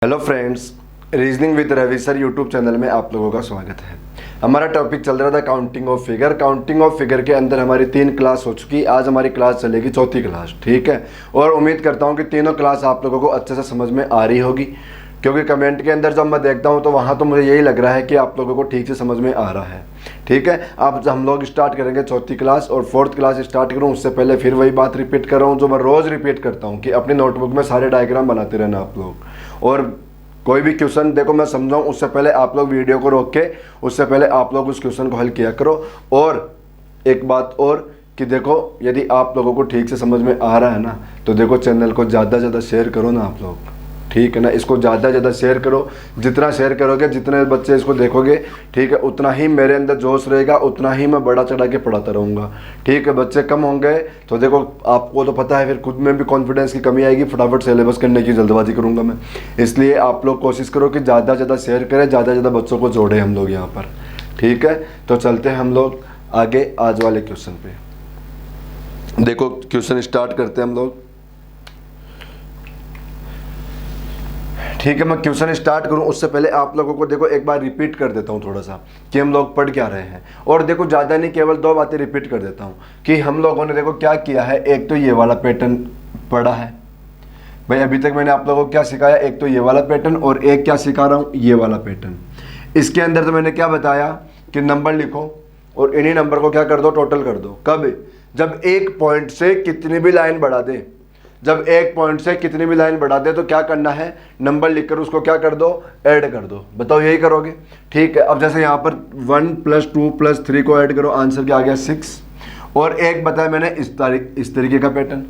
Hello friends, reasoning with Ravi sir YouTube channel में आप लोगों का स्वागत है। हमारा टॉपिक चल रहा था counting of figure. Counting of figure के अंदर हमारी 3 क्लास हो चुकी। आज हमारी क्लास चलेगी चौथी क्लास, ठीक है। और उम्मीद करता हूँ कि तीनों क्लास आप लोगों को अच्छे से समझ में आ रही होगी, क्योंकि कमेंट के अंदर जब मैं देखता हूँ तो वहाँ तो मुझे यही लग रहा है कि आप लोगों को ठीक से समझ में आ रहा है, ठीक है। अब हम लोग स्टार्ट करेंगे चौथी क्लास, और फोर्थ क्लास स्टार्ट करूँ उससे पहले फिर वही बात रिपीट कर रहा हूँ जो मैं रोज़ रिपीट करता हूँ कि अपनी नोटबुक में सारे डायग्राम बनाते रहना आप लोग। और कोई भी क्वेश्चन देखो मैं समझाऊँ उससे पहले आप लोग वीडियो को रोक के उससे पहले आप लोग उस क्वेश्चन को हल किया करो। और एक बात और कि देखो, यदि आप लोगों को ठीक से समझ में आ रहा है ना, तो देखो चैनल को ज़्यादा से ज़्यादा शेयर करो ना आप लोग, ठीक है ना। इसको ज़्यादा से ज़्यादा शेयर करो। जितना शेयर करोगे, जितने बच्चे इसको देखोगे, ठीक है, उतना ही मेरे अंदर जोश रहेगा, उतना ही मैं बड़ा चढ़ा के पढ़ाता रहूँगा, ठीक है। बच्चे कम होंगे तो देखो आपको तो पता है फिर खुद में भी कॉन्फिडेंस की कमी आएगी, फटाफट सिलेबस करने की जल्दबाजी करूँगा मैं। इसलिए आप लोग कोशिश करो कि ज़्यादा से ज़्यादा शेयर करें, ज़्यादा से ज़्यादा बच्चों को जोड़ें हम लोग यहाँ पर, ठीक है। तो चलते हैं हम लोग आगे आज वाले क्वेश्चन पे। देखो क्वेश्चन स्टार्ट करते हैं हम लोग, ठीक है। मैं क्वेश्चन स्टार्ट करूं उससे पहले आप लोगों को देखो एक बार रिपीट कर देता हूं थोड़ा सा कि हम लोग पढ़ क्या रहे हैं। और देखो ज़्यादा नहीं, केवल 2 बातें रिपीट कर देता हूं कि हम लोगों ने देखो क्या किया है। एक तो ये वाला पैटर्न पढ़ा है भाई, अभी तक मैंने आप लोगों को क्या सिखाया, एक तो ये वाला पैटर्न और एक क्या सिखा रहा हूँ, ये वाला पैटर्न। इसके अंदर तो मैंने क्या बताया कि नंबर लिखो और इन्हीं नंबर को क्या कर दो, टोटल कर दो। कब? जब एक पॉइंट से कितनी भी लाइन बढ़ा दे, जब एक पॉइंट से कितनी भी लाइन बढ़ा दे तो क्या करना है, नंबर लिखकर उसको क्या कर दो, ऐड कर दो। बताओ यही करोगे, ठीक है। अब जैसे यहाँ पर 1 + 2 + 3 को ऐड करो, आंसर क्या आ गया 6। और एक बताया मैंने इस तरीके का पैटर्न।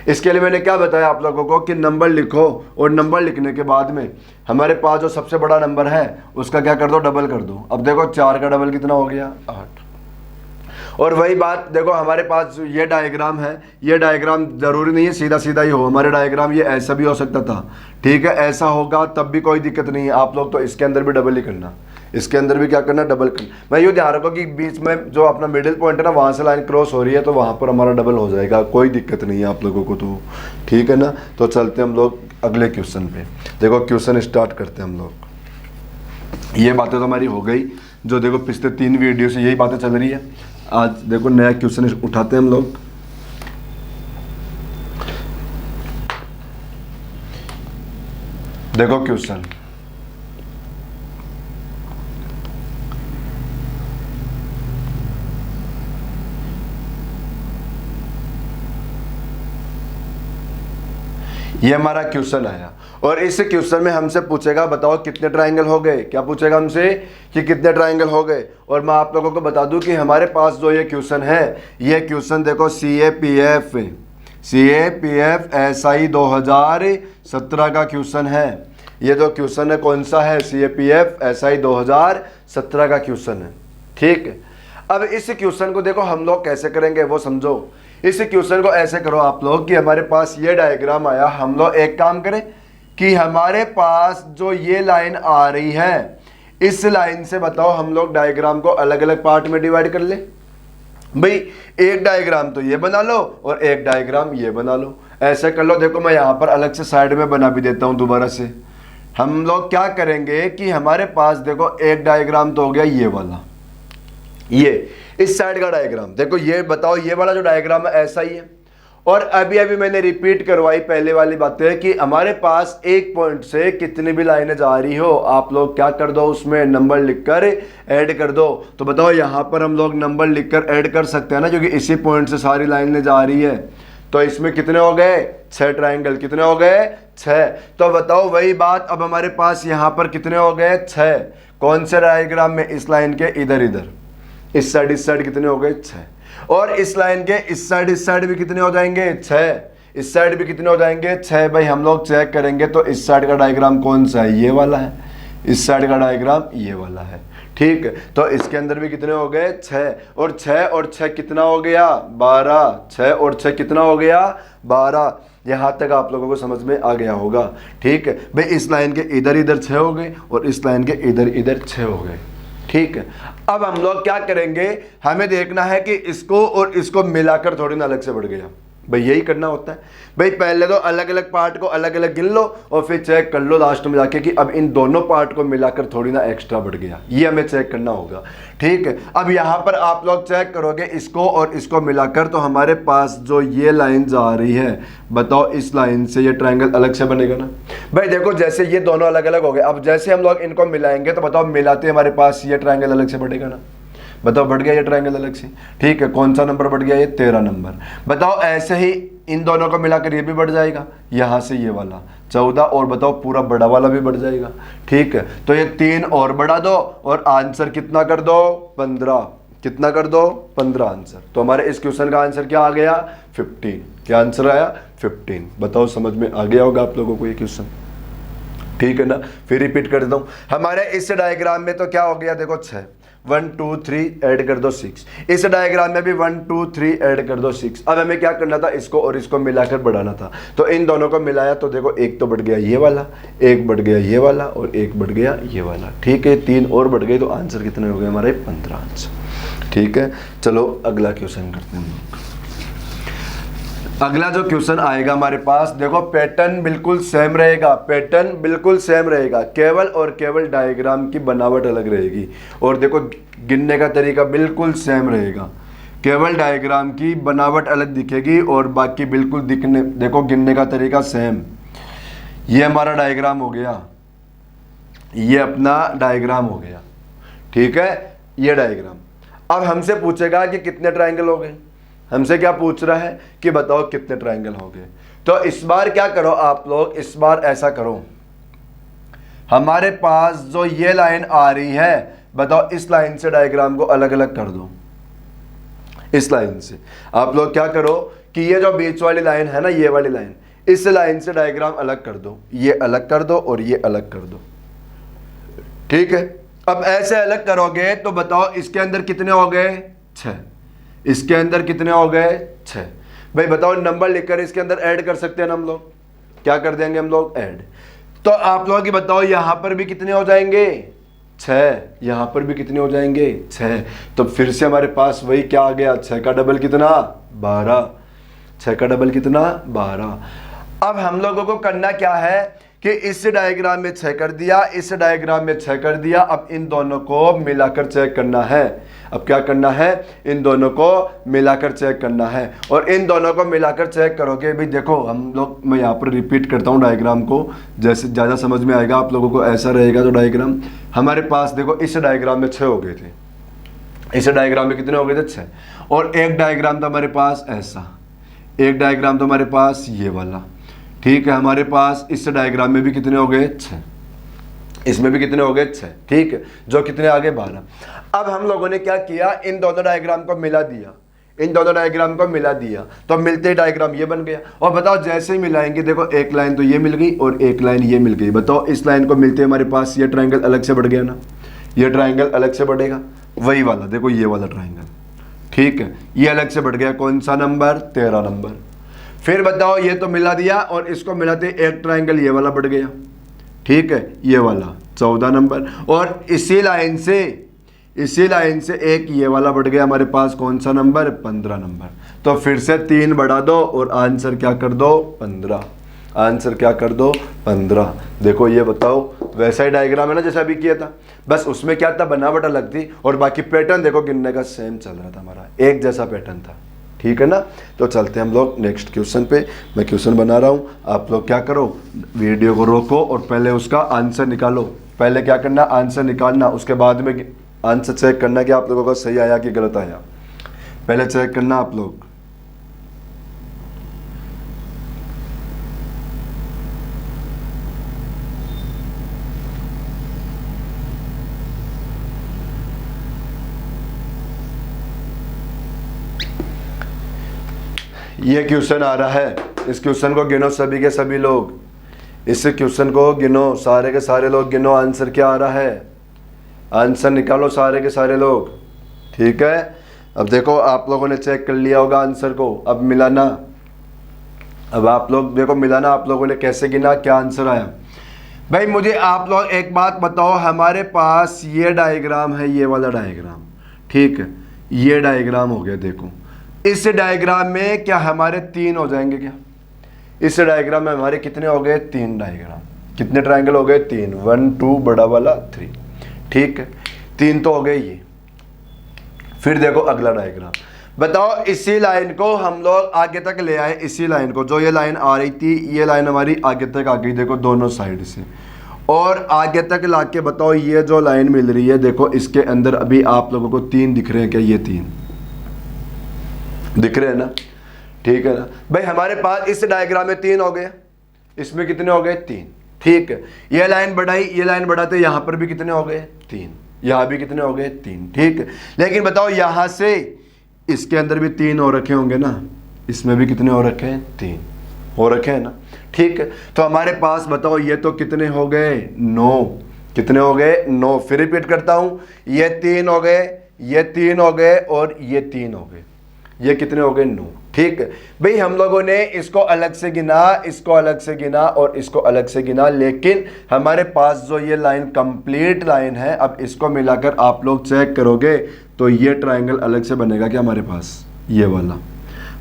इसके लिए मैंने क्या बताया आप लोगों को कि नंबर लिखो और नंबर लिखने के बाद में हमारे पास जो सबसे बड़ा नंबर है उसका क्या कर दो, डबल कर दो। अब देखो 4 का डबल कितना हो गया, 8। और वही बात देखो हमारे पास ये डायग्राम है, ये डायग्राम जरूरी नहीं है सीधा सीधा ही हो, हमारे डायग्राम ये ऐसा भी हो सकता था, ठीक है। ऐसा होगा तब भी कोई दिक्कत नहीं है। आप लोग तो इसके अंदर भी डबल ही करना, इसके अंदर भी क्या करना, डबल करना। मैं ये ध्यान रखो कि बीच में जो अपना मिडिल पॉइंट है ना, वहाँ से लाइन क्रॉस हो रही है तो वहाँ पर हमारा डबल हो जाएगा, कोई दिक्कत नहीं है आप लोगों को, तो ठीक है ना। तो चलते हम लोग अगले क्वेश्चन पे। देखो क्वेश्चन स्टार्ट करते हैं हम लोग। ये बातें तो हमारी हो गई, जो देखो पिछले 3 वीडियो से यही बातें चल रही है। आज देखो नया क्वेश्चन उठाते हैं हम लोग। देखो क्वेश्चन, ये हमारा क्वेश्चन आया और इस क्वेश्चन में हमसे पूछेगा बताओ कितने ट्रायंगल हो गए। क्या पूछेगा हमसे कि कितने ट्रायंगल हो गए। और मैं आप लोगों को बता दूं कि हमारे पास जो ये क्वेश्चन है, ये क्वेश्चन देखो CAPF SI 2017 का क्वेश्चन है। ये जो क्वेश्चन है कौन सा है, CAPF SI 2017 का क्वेश्चन है, ठीक है। अब इस क्वेश्चन को देखो हम लोग कैसे करेंगे वो समझो। इस क्वेश्चन को ऐसे करो आप लोग कि हमारे पास ये डायग्राम आया, हम लोग एक काम करें कि हमारे पास जो ये लाइन आ रही है, इस लाइन से बताओ हम लोग डायग्राम को अलग अलग पार्ट में डिवाइड कर ले। भाई एक डायग्राम तो ये बना लो और एक डायग्राम ये बना लो, ऐसे कर लो। देखो मैं यहाँ पर अलग से साइड में बना भी देता हूँ दोबारा से। हम लोग क्या करेंगे कि हमारे पास देखो एक डायग्राम तो हो गया ये वाला, ये इस साइड का डायग्राम। देखो ये बताओ ये वाला जो डायग्राम है ऐसा ही है। और अभी अभी मैंने रिपीट करवाई पहले वाली बातें कि हमारे पास एक पॉइंट से कितनी भी लाइनें जा रही हो, आप लोग क्या कर दो, उसमें नंबर लिखकर ऐड कर दो। तो बताओ यहाँ पर हम लोग नंबर लिखकर ऐड कर सकते हैं ना, क्योंकि इसी पॉइंट से सारी लाइनें जा रही है। तो इसमें कितने हो गए, 6 ट्राइंगल। कितने हो गए, 6। तो बताओ वही बात, अब हमारे पास यहाँ पर कितने हो गए, 6। कौन से डायग्राम में, इस लाइन के इधर इधर, इस साइड कितने हो गए, 6। और इस लाइन के इस साइड भी कितने हो जाएंगे, 6। इस साइड भी कितने हो जाएंगे, 6। भाई हम लोग चेक करेंगे तो इस साइड का डायग्राम कौन सा है, ये वाला है। इस साइड का डायग्राम ये वाला है, ठीक है। तो इसके अंदर भी कितने हो गए, 6। और 6 कितना हो गया, 12। 6 और 6 कितना हो गया, 12। यहाँ तक आप लोगों को समझ में आ गया होगा, ठीक है। भाई इस लाइन के इधर इधर 6 हो गए और इस लाइन के इधर इधर 6 हो गए, ठीक है। अब हम लोग क्या करेंगे, हमें देखना है कि इसको और इसको मिलाकर थोड़ी ना अलग से बढ़ गया। भाई यही करना होता है। भाई पहले तो अलग अलग पार्ट को अलग अलग गिन लो और फिर चेक कर लो लास्ट में जाके कि अब इन दोनों पार्ट को मिलाकर थोड़ी ना एक्स्ट्रा बढ़ गया, ये हमें चेक करना होगा। ठीक है, अब यहाँ पर आप लोग चेक करोगे इसको और इसको मिलाकर, तो हमारे पास जो ये लाइन जा रही है, बताओ इस लाइन से ये ट्रायंगल अलग से बनेगा ना। भाई देखो जैसे ये दोनों अलग अलग हो गए, अब जैसे हम लोग इनको मिलाएंगे तो बताओ मिलाते हमारे पास ये ट्रायंगल अलग से बढ़ेगा ना। बताओ बढ़ गया ये ट्रायंगल अलग से। ठीक है, कौन सा नंबर बढ़ गया, ये 13 नंबर। बताओ ऐसे ही इन दोनों को मिलाकर ये भी बढ़ जाएगा, यहाँ से ये वाला 14, और बताओ पूरा बड़ा वाला भी बढ़ जाएगा। ठीक है, तो ये 3 और बढ़ा दो और आंसर कितना कर दो, 15। कितना कर दो, 15 आंसर। तो हमारे इस क्वेश्चन का आंसर क्या आ गया, 15। क्या आंसर आया, 15। बताओ समझ में आ गया होगा आप लोगों को ये क्वेश्चन। ठीक है ना, फिर रिपीट कर देता हूँ। हमारे इस डायग्राम में तो क्या हो गया, देखो 6, 1 2 3 ऐड कर दो 6। इस डायग्राम में भी 1 2 3 ऐड कर दो 6। अब हमें क्या करना था, इसको और इसको मिलाकर बढ़ाना था। तो इन दोनों को मिलाया तो देखो एक तो बढ़ गया ये वाला, एक बढ़ गया ये वाला और एक बढ़ गया ये वाला। ठीक है, 3 और बढ़ गए, तो आंसर कितने हो गए हमारे, 15 आंसर। ठीक है, चलो अगला क्वेश्चन करते हैं। अगला जो क्वेश्चन आएगा हमारे पास, देखो पैटर्न बिल्कुल सेम रहेगा, पैटर्न बिल्कुल सेम रहेगा, केवल और केवल डायग्राम की बनावट अलग रहेगी। और देखो गिनने का तरीका बिल्कुल सेम रहेगा, केवल डायग्राम की बनावट अलग दिखेगी और बाकी बिल्कुल दिखने, देखो गिनने का तरीका सेम। ये हमारा डायग्राम हो गया, ये अपना डायग्राम हो गया। ठीक है, ये डायग्राम। अब हमसे पूछेगा कि कितने ट्रायंगल हो गए, हमसे क्या पूछ रहा है कि बताओ कितने ट्रायंगल हो गए। तो इस बार क्या करो आप लोग, इस बार ऐसा करो, हमारे पास जो ये लाइन आ रही है, बताओ इस लाइन से डायग्राम को अलग अलग कर दो। इस लाइन से आप लोग क्या करो कि ये जो बीच वाली लाइन है ना, ये वाली लाइन, इस लाइन से डायग्राम अलग कर दो, ये अलग कर दो और ये अलग कर दो। ठीक है, अब ऐसे अलग करोगे तो बताओ इसके अंदर कितने हो गए, 6। इसके अंदर कितने हो गए, 6। भाई बताओ नंबर लिखकर इसके अंदर ऐड कर सकते हैं ना हम लोग, क्या कर देंगे हम लोग, ऐड। तो आप लोग ही बताओ यहां पर भी कितने हो जाएंगे, 6। यहां पर भी कितने हो जाएंगे, 6। तो फिर से हमारे पास वही क्या आ गया, 6 का डबल कितना, 12। 6 का डबल कितना, 12। अब हम लोगों को करना क्या है कि इस डायग्राम में 6 कर दिया, इस डायग्राम में 6 कर दिया। अब इन दोनों को मिलाकर चेक करना है। अब क्या करना है, इन दोनों को मिलाकर चेक करना है। और इन दोनों को मिलाकर चेक करोगे, भाई देखो हम लोग, मैं यहाँ पर रिपीट करता हूँ डायग्राम को, जैसे ज़्यादा समझ में आएगा आप लोगों को। ऐसा रहेगा तो डायग्राम हमारे पास, देखो इस डायग्राम में 6 हो गए थे, इस डायग्राम में कितने हो गए थे, 6। और एक डायग्राम था हमारे पास ऐसा, एक डायग्राम था हमारे पास ये वाला। ठीक है, हमारे पास इस डायग्राम में भी कितने हो गए, 6। इसमें भी कितने हो गए, 6। ठीक है, जो कितने आ गए, 12। अब हम लोगों ने क्या किया, इन दोनों डायग्राम को मिला दिया, इन दोनों डायग्राम को मिला दिया, तो मिलते ही डायग्राम ये बन गया। और बताओ जैसे ही मिलाएंगे, देखो एक लाइन तो ये मिल गई और एक लाइन ये मिल गई। बताओ इस लाइन को मिलते हमारे पास ये ट्रायंगल अलग से बढ़ गया ना, ये ट्रायंगल अलग से बढ़ेगा, वही वाला, देखो ये वाला ट्रायंगल। ठीक है, ये अलग से बढ़ गया, कौन सा नंबर, 13 नंबर। फिर बताओ ये तो मिला दिया और इसको मिलाते एक ट्रायंगल ये वाला बढ़ गया। ठीक है, ये वाला 14 नंबर। और इसी लाइन से एक ये वाला बढ़ गया हमारे पास, कौन सा नंबर, 15 नंबर। तो फिर से 3 बढ़ा दो और आंसर क्या कर दो, 15। आंसर क्या कर दो, 15। देखो ये बताओ वैसा ही डायग्राम है ना जैसा अभी किया था, बस उसमें क्या था, बनावट अलग थी और बाकी पैटर्न देखो गिनने का सेम चल रहा था, हमारा एक जैसा पैटर्न था। ठीक है ना, तो चलते हैं हम लोग नेक्स्ट क्वेश्चन पे। मैं क्वेश्चन बना रहा हूँ, आप लोग क्या करो, वीडियो को रोको और पहले उसका आंसर निकालो। पहले क्या करना, आंसर निकालना, उसके बाद में आंसर चेक करना कि आप लोगों का सही आया कि गलत आया। पहले चेक करना आप लोग। ये क्वेश्चन आ रहा है, इस क्वेश्चन को गिनो सभी के सभी लोग, इस क्वेश्चन को गिनो, सारे के सारे लोग गिनो। आंसर क्या आ रहा है, आंसर निकालो सारे के सारे लोग। ठीक है, अब देखो आप लोगों ने चेक कर लिया होगा आंसर को, अब मिलाना। अब आप लोग देखो मिलाना, आप लोगों ने कैसे गिना, क्या आंसर आया। भाई मुझे आप लोग एक बात बताओ, हमारे पास ये डायग्राम है, ये वाला डायग्राम। ठीक है, ये डायग्राम हो गया, देखो इस डायग्राम में क्या हमारे 3 हो जाएंगे क्या? इस डायग्राम में हमारे कितने हो गए? 3 डायग्राम। कितने ट्रायंगल हो गए? 3, 1 2 बड़ा वाला 3। ठीक है, 3 तो हो गए ये। फिर देखो अगला डायग्राम, बताओ इसी लाइन को हम लोग आगे तक ले आए, इसी लाइन को, जो ये लाइन आ रही थी, ये लाइन हमारी आगे तक आ गई, देखो दोनों साइड से, और आगे तक लाके बताओ ये जो लाइन मिल रही है, देखो इसके अंदर अभी आप लोगों को 3 दिख रहे हैं क्या? ये 3 दिख रहे हैं ना? ठीक है ना भाई, हमारे पास इस डायग्राम में 3 हो गए, इसमें कितने हो गए? 3। ठीक है, ये लाइन बढ़ाई, ये लाइन बढ़ाते, यहां पर भी कितने हो गए? 3। यहां भी कितने हो गए? 3। ठीक है, लेकिन बताओ यहां से इसके अंदर भी 3 हो रखे होंगे ना, इसमें भी कितने हो रखे हैं? 3 हो रखे हैं ना। ठीक है, तो हमारे पास बताओ ये तो कितने हो गए? 9। कितने हो गए? 9। फिर रिपीट करता हूं, ये 3 हो गए, ये 3 हो गए, और ये 3 हो गए, ये कितने हो गए? 9। ठीक है भाई, हम लोगों ने इसको अलग से गिना, इसको अलग से गिना, और इसको अलग से गिना, लेकिन हमारे पास जो ये लाइन कंप्लीट लाइन है, अब इसको मिलाकर आप लोग चेक करोगे तो ये ट्रायंगल अलग से बनेगा क्या हमारे पास? ये वाला,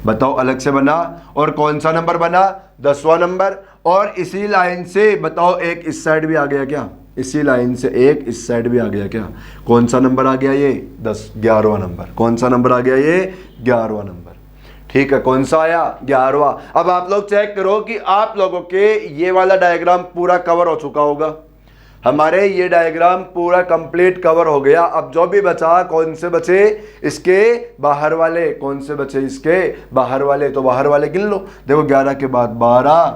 बताओ अलग से बना, और कौन सा नंबर बना? 10वां नंबर। और इसी लाइन से बताओ एक इस साइड भी आ गया क्या? इसी लाइन से एक इस साइड भी आ गया क्या? कौन सा नंबर आ गया? ये 11वां नंबर। कौन सा नंबर आ गया? ये 11वां नंबर। ठीक है, कौन सा आया? 11वां। अब आप लोग चेक करो कि आप लोगों के ये वाला डायग्राम पूरा कवर हो चुका होगा, हमारे ये डायग्राम पूरा कंप्लीट कवर हो गया। अब जो भी बचा, कौन से बचे? इसके बाहर वाले। कौन से बचे? इसके बाहर वाले। तो बाहर वाले गिन लो, देखो 11 के बाद 12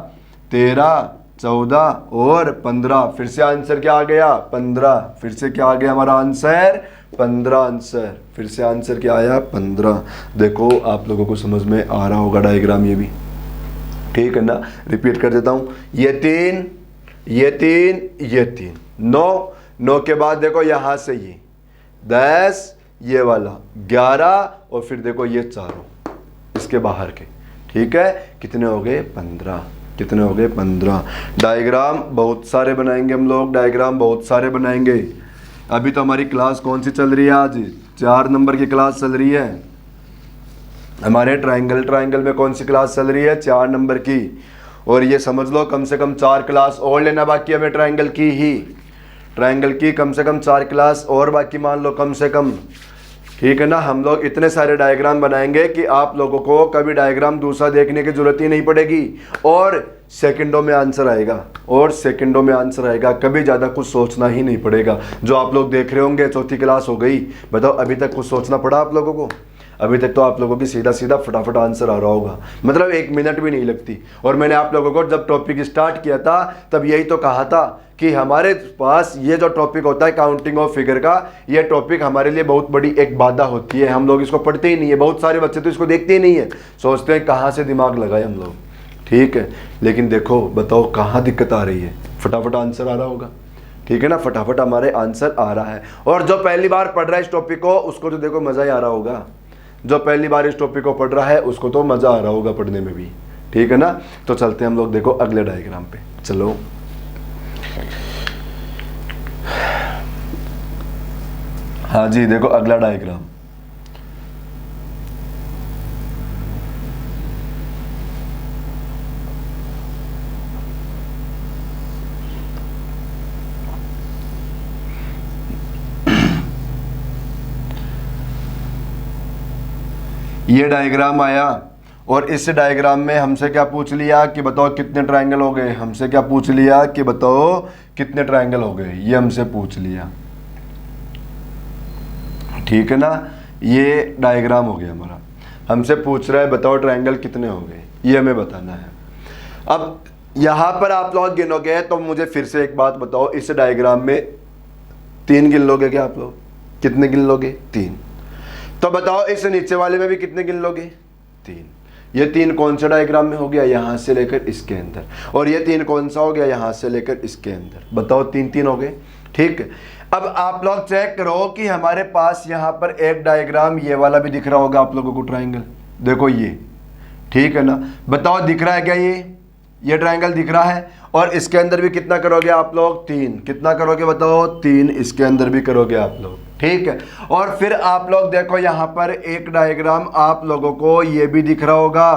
13 14 और 15। फिर से आंसर क्या आ गया? 15। फिर से क्या आ गया हमारा आंसर? 15 आंसर। फिर से आंसर क्या आया? 15। देखो आप लोगों को समझ में आ रहा होगा डायग्राम ये भी, ठीक है ना? रिपीट कर देता हूं, ये 3, ये 3, ये 3, 9 के बाद देखो यहां से ये 10, ये वाला 11, और फिर देखो ये चारों इसके बाहर के। ठीक है, कितने हो गए? 15। कितने हो गए? 15। डायग्राम बहुत सारे बनाएंगे हम लोग, डायग्राम बहुत सारे बनाएंगे। अभी तो हमारी क्लास कौन सी चल रही है? आज 4 नंबर की क्लास चल रही है हमारे ट्रायंगल में। कौन सी क्लास चल रही है? 4 नंबर की। और ये समझ लो कम से कम 4 क्लास और लेना बाकी हमें ट्रायंगल की कम से कम 4 क्लास और बाकी मान लो कम से कम। ठीक है ना? हम लोग इतने सारे डायग्राम बनाएंगे कि आप लोगों को कभी डायग्राम दूसरा देखने की जरूरत ही नहीं पड़ेगी, और सेकंडों में आंसर आएगा, कभी ज़्यादा कुछ सोचना ही नहीं पड़ेगा। जो आप लोग देख रहे होंगे 4थी क्लास हो गई, बताओ अभी तक कुछ सोचना पड़ा आप लोगों को? अभी तक तो आप लोगों की सीधा सीधा फटाफट आंसर आ रहा होगा, मतलब 1 मिनट भी नहीं लगती। और मैंने आप लोगों को जब टॉपिक स्टार्ट किया था तब यही तो कहा था कि हमारे पास ये जो टॉपिक होता है काउंटिंग ऑफ फिगर का, ये टॉपिक हमारे लिए बहुत बड़ी एक बाधा होती है। हम लोग इसको पढ़ते ही नहीं है, बहुत सारे बच्चे तो इसको देखते ही नहीं है, सोचते हैं कहाँ से दिमाग लगाए हम लोग। ठीक है, लेकिन देखो बताओ कहाँ दिक्कत आ रही है? फटाफट आंसर आ रहा होगा। ठीक है ना? फटाफट हमारे आंसर आ रहा है। और जो पहली बार पढ़ रहा है इस टॉपिक को, उसको तो देखो मज़ा ही आ रहा होगा। जो पहली बार इस टॉपिक को पढ़ रहा है उसको तो मज़ा आ रहा होगा पढ़ने में भी। ठीक है ना? तो चलते हैं हम लोग देखो अगले डायग्राम पे। चलो हाँ जी, देखो अगला डायग्राम। ये डायग्राम आया, और इस डायग्राम में हमसे क्या पूछ लिया कि बताओ कितने ट्रायंगल हो गए? हमसे क्या पूछ लिया कि बताओ कितने ट्रायंगल हो गए? ये हमसे पूछ लिया। ठीक है ना? ये डायग्राम हो गया हमारा, हमसे पूछ रहा है बताओ ट्रायंगल कितने हो गए, ये हमें बताना है। अब यहाँ पर आप लोग गिनोगे तो मुझे फिर से एक बात बताओ, इस डायग्राम में 3 गिन लोगे क्या आप लोग? कितने गिन लोगे? 3। तो बताओ इस नीचे वाले में भी कितने गिन लोगे? 3। ये 3 कौन सा डायग्राम में हो गया? यहाँ से लेकर इसके अंदर। और ये 3 कौन सा हो गया? यहाँ से लेकर इसके अंदर। बताओ 3 हो गए। ठीक है, अब आप लोग चेक करो कि हमारे पास यहाँ पर एक डायग्राम ये वाला भी दिख रहा होगा आप लोगों को, ट्रायंगल। देखो ये, ठीक है ना? बताओ दिख रहा है क्या? ये ट्रायंगल दिख रहा है। और इसके अंदर भी कितना करोगे आप लोग, 3। कितना करोगे बताओ, 3 इसके अंदर भी करोगे आप लोग, ठीक है। और फिर आप लोग देखो यहाँ पर एक डायग्राम आप लोगों को ये भी दिख रहा होगा,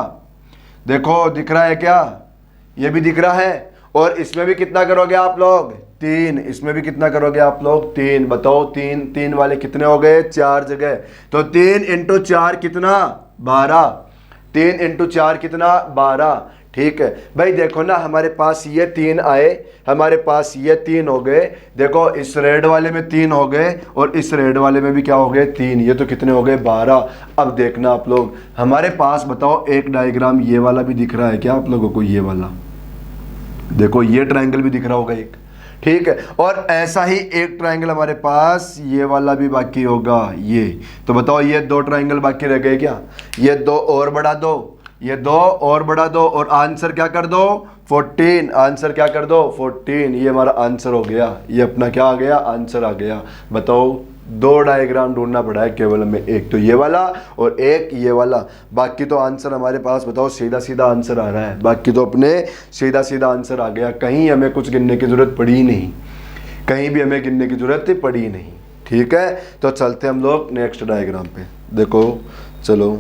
देखो दिख रहा है क्या, ये भी दिख रहा है। और इसमें भी कितना करोगे आप लोग, 3। इसमें भी कितना करोगे आप लोग, 3। बताओ 3 3 वाले कितने हो गए, 4 जगह। तो 3 × 4 कितना, 12। 3 × 4 कितना, 12, ठीक है भाई। देखो ना हमारे पास ये 3 आए, हमारे पास ये 3 हो गए, देखो इस रेड वाले में 3 हो गए और इस रेड वाले में भी क्या हो गए, 3। ये तो कितने हो गए, 12। अब देखना आप लोग हमारे पास, बताओ एक डायग्राम ये वाला भी दिख रहा है क्या आप लोगों को, ये वाला देखो, ये ट्रायंगल भी दिख रहा होगा एक, ठीक है। और ऐसा ही एक ट्रायंगल हमारे पास ये वाला भी बाकी होगा, ये। तो बताओ ये 2 ट्रायंगल बाकी रह गए क्या, ये 2 और बढ़ा दो, ये 2 और बढ़ा दो और आंसर क्या कर दो, 14। आंसर क्या कर दो, 14। ये हमारा आंसर हो गया, ये अपना क्या आ गया, आंसर आ गया। बताओ 2 डायग्राम ढूंढना पड़ा है केवल हमें, एक तो ये वाला और एक ये वाला। बाकी तो आंसर हमारे पास बताओ सीधा सीधा आंसर आ रहा है, बाकी तो अपने सीधा सीधा आंसर आ गया, कहीं हमें कुछ गिनने की ज़रूरत पड़ी ही नहीं, कहीं भी हमें गिनने की ज़रूरत पड़ी नहीं, ठीक है। तो चलते हम लोग नेक्स्ट डायग्राम पे, देखो चलो।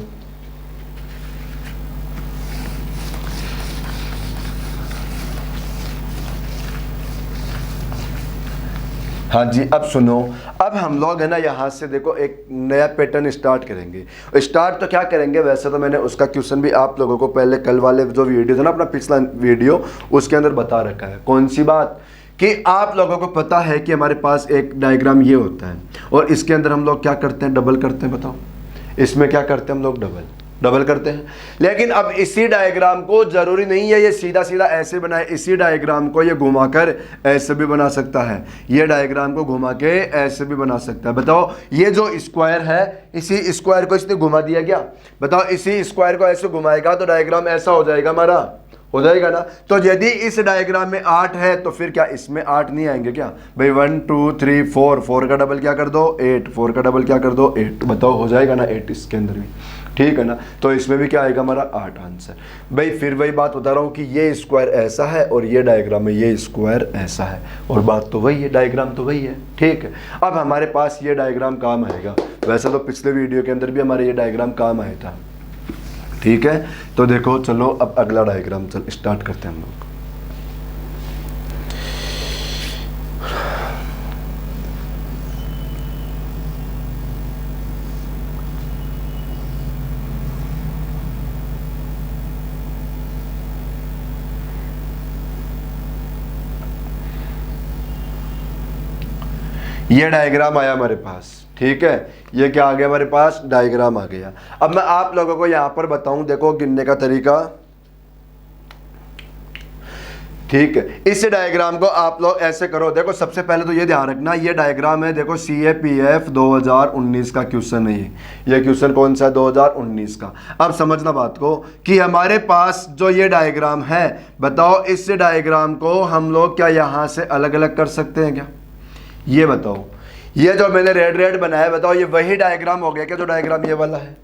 हाँ जी, अब सुनो, अब हम लोग है ना यहाँ से देखो एक नया पैटर्न स्टार्ट करेंगे। स्टार्ट तो क्या करेंगे, वैसे तो मैंने उसका क्वेश्चन भी आप लोगों को पहले कल वाले जो वीडियो था ना, अपना पिछला वीडियो, उसके अंदर बता रखा है। कौन सी बात, कि आप लोगों को पता है कि हमारे पास एक डायग्राम ये होता है और इसके अंदर हम लोग क्या करते हैं, डबल करते हैं। बताओ इसमें क्या करते हैं हम लोग, डबल करते हैं। लेकिन अब इसी डायग्राम को जरूरी नहीं है ये सीधा सीधा ऐसे बनाए, इसी डायग्राम को ये घुमाकर ऐसे भी बना सकता है, ये डायग्राम को घुमा के ऐसे भी बना सकता है। बताओ ये जो स्क्वायर है, इसी स्क्वायर को इसने घुमा दिया क्या, बताओ इसी स्क्वायर को ऐसे घुमाएगा तो डायग्राम ऐसा हो जाएगा हमारा, हो जाएगा ना। तो यदि इस डायग्राम में 8 है तो फिर क्या इसमें 8 नहीं आएंगे क्या भाई, 1 2 3 4, 4 का डबल क्या कर दो 8, 4 का डबल क्या कर दो 8। बताओ हो जाएगा ना 8 इसके अंदर भी, ठीक है ना। तो इसमें भी क्या आएगा हमारा 8 आंसर। भाई फिर वही बात बता रहा हूँ कि ये स्क्वायर ऐसा है और ये डायग्राम में ये स्क्वायर ऐसा है, और बात तो वही है, डायग्राम तो वही है, ठीक है। अब हमारे पास ये डायग्राम काम आएगा, वैसे तो पिछले वीडियो के अंदर भी हमारे ये डायग्राम काम आया था, ठीक है। तो देखो चलो अब अगला डायग्राम चल स्टार्ट करते हैं हम लोग। ये डायग्राम आया हमारे पास, ठीक है। ये क्या आ गया हमारे पास, डायग्राम आ गया। अब मैं आप लोगों को यहां पर बताऊं, देखो गिनने का तरीका, ठीक है। इस डायग्राम को आप लोग ऐसे करो, देखो सबसे पहले तो ये ध्यान रखना, ये डायग्राम है, देखो CAPF 2019 का क्वेश्चन है ये क्वेश्चन कौन सा है, 2019 का। अब समझना बात को कि हमारे पास जो ये डायग्राम है, बताओ इस डायग्राम को हम लोग क्या यहां से अलग अलग कर सकते हैं क्या, ये बताओ। ये जो मैंने रेड रेड बनाया, बताओ ये वही डायग्राम हो गया क्या जो डायग्राम ये वाला है,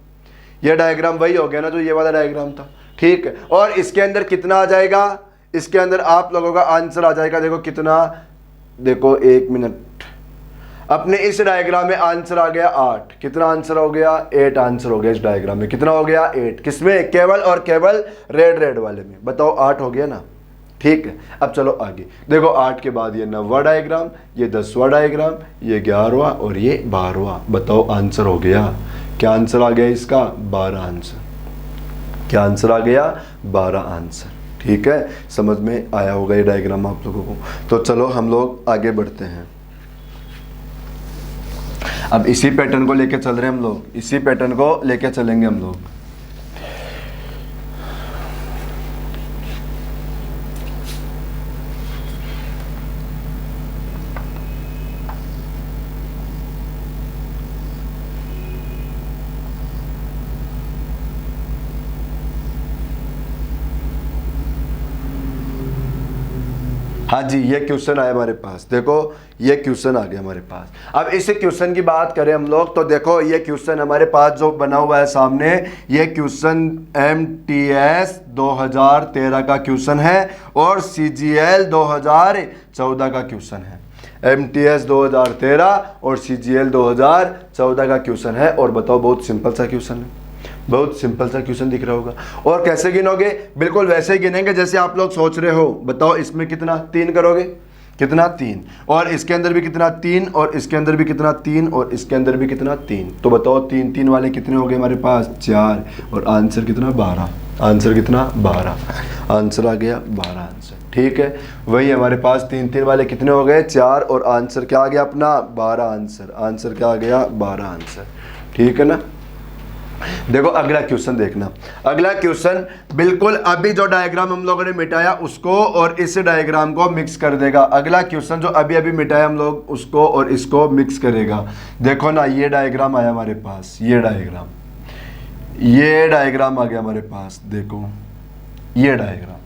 ये डायग्राम वही हो गया ना जो ये वाला डायग्राम था, ठीक है। और इसके अंदर कितना आ जाएगा, इसके अंदर आप लोगों का आंसर आ जाएगा, देखो कितना, देखो 1 मिनट, अपने इस डायग्राम में आंसर आ गया 8। कितना आंसर हो गया, 8 आंसर हो गया इस डायग्राम में। कितना हो गया, 8। किसमें, केवल और केवल रेड रेड वाले में। बताओ 8 हो गया ना, ठीक है। अब चलो आगे देखो, 8 के बाद ये 9वां डायग्राम, ये 10वां डायग्राम, ये 11वां और ये 12वां। बताओ आंसर हो गया, क्या आंसर आ गया इसका, 12 आंसर। क्या आंसर आ गया, 12 आंसर, ठीक है। समझ में आया होगा ये डायग्राम आप लोगों को। तो चलो हम लोग आगे बढ़ते हैं। अब इसी पैटर्न को लेके चल रहे हैं हम लोग, इसी पैटर्न को लेके चलेंगे हम लोग। हाँ जी, ये क्वेश्चन आया हमारे पास। देखो ये क्वेश्चन आ गया हमारे पास। अब इस क्वेश्चन की बात करें हम लोग तो देखो ये क्वेश्चन हमारे पास जो बना हुआ है सामने, ये क्वेश्चन MTS 2013 का क्वेश्चन है और CGL 2014 का क्वेश्चन है। MTS 2013 और CGL 2014 का क्वेश्चन है। और बताओ, बहुत सिंपल सा क्वेश्चन है, बहुत सिंपल सा क्वेश्चन दिख रहा होगा। और कैसे गिनोगे? बिल्कुल वैसे ही गिनेंगे जैसे आप लोग सोच रहे हो। बताओ इसमें कितना 3 करोगे, कितना 3, और इसके अंदर भी कितना 3, और इसके अंदर भी कितना 3, और इसके अंदर भी कितना 3। तो बताओ 3 3 वाले कितने हो गए हमारे पास? 4, और आंसर कितना? 12। आंसर कितना? 12। आंसर आ गया 12 आंसर। ठीक है, वही हमारे पास 3 3 वाले कितने हो गए? 4, और आंसर क्या आ गया अपना? 12 आंसर। आंसर क्या आ गया? 12 आंसर। ठीक है ना। देखो अगला क्वेश्चन देखना। अगला क्वेश्चन बिल्कुल अभी जो डायग्राम हम लोगों ने मिटाया उसको और इस डायग्राम को मिक्स कर देगा। अगला क्वेश्चन जो अभी अभी मिटाया हम लोग उसको और इसको मिक्स करेगा। देखो ना, ये डायग्राम आया हमारे पास, ये डायग्राम आ गया हमारे पास। देखो ये डायग्राम,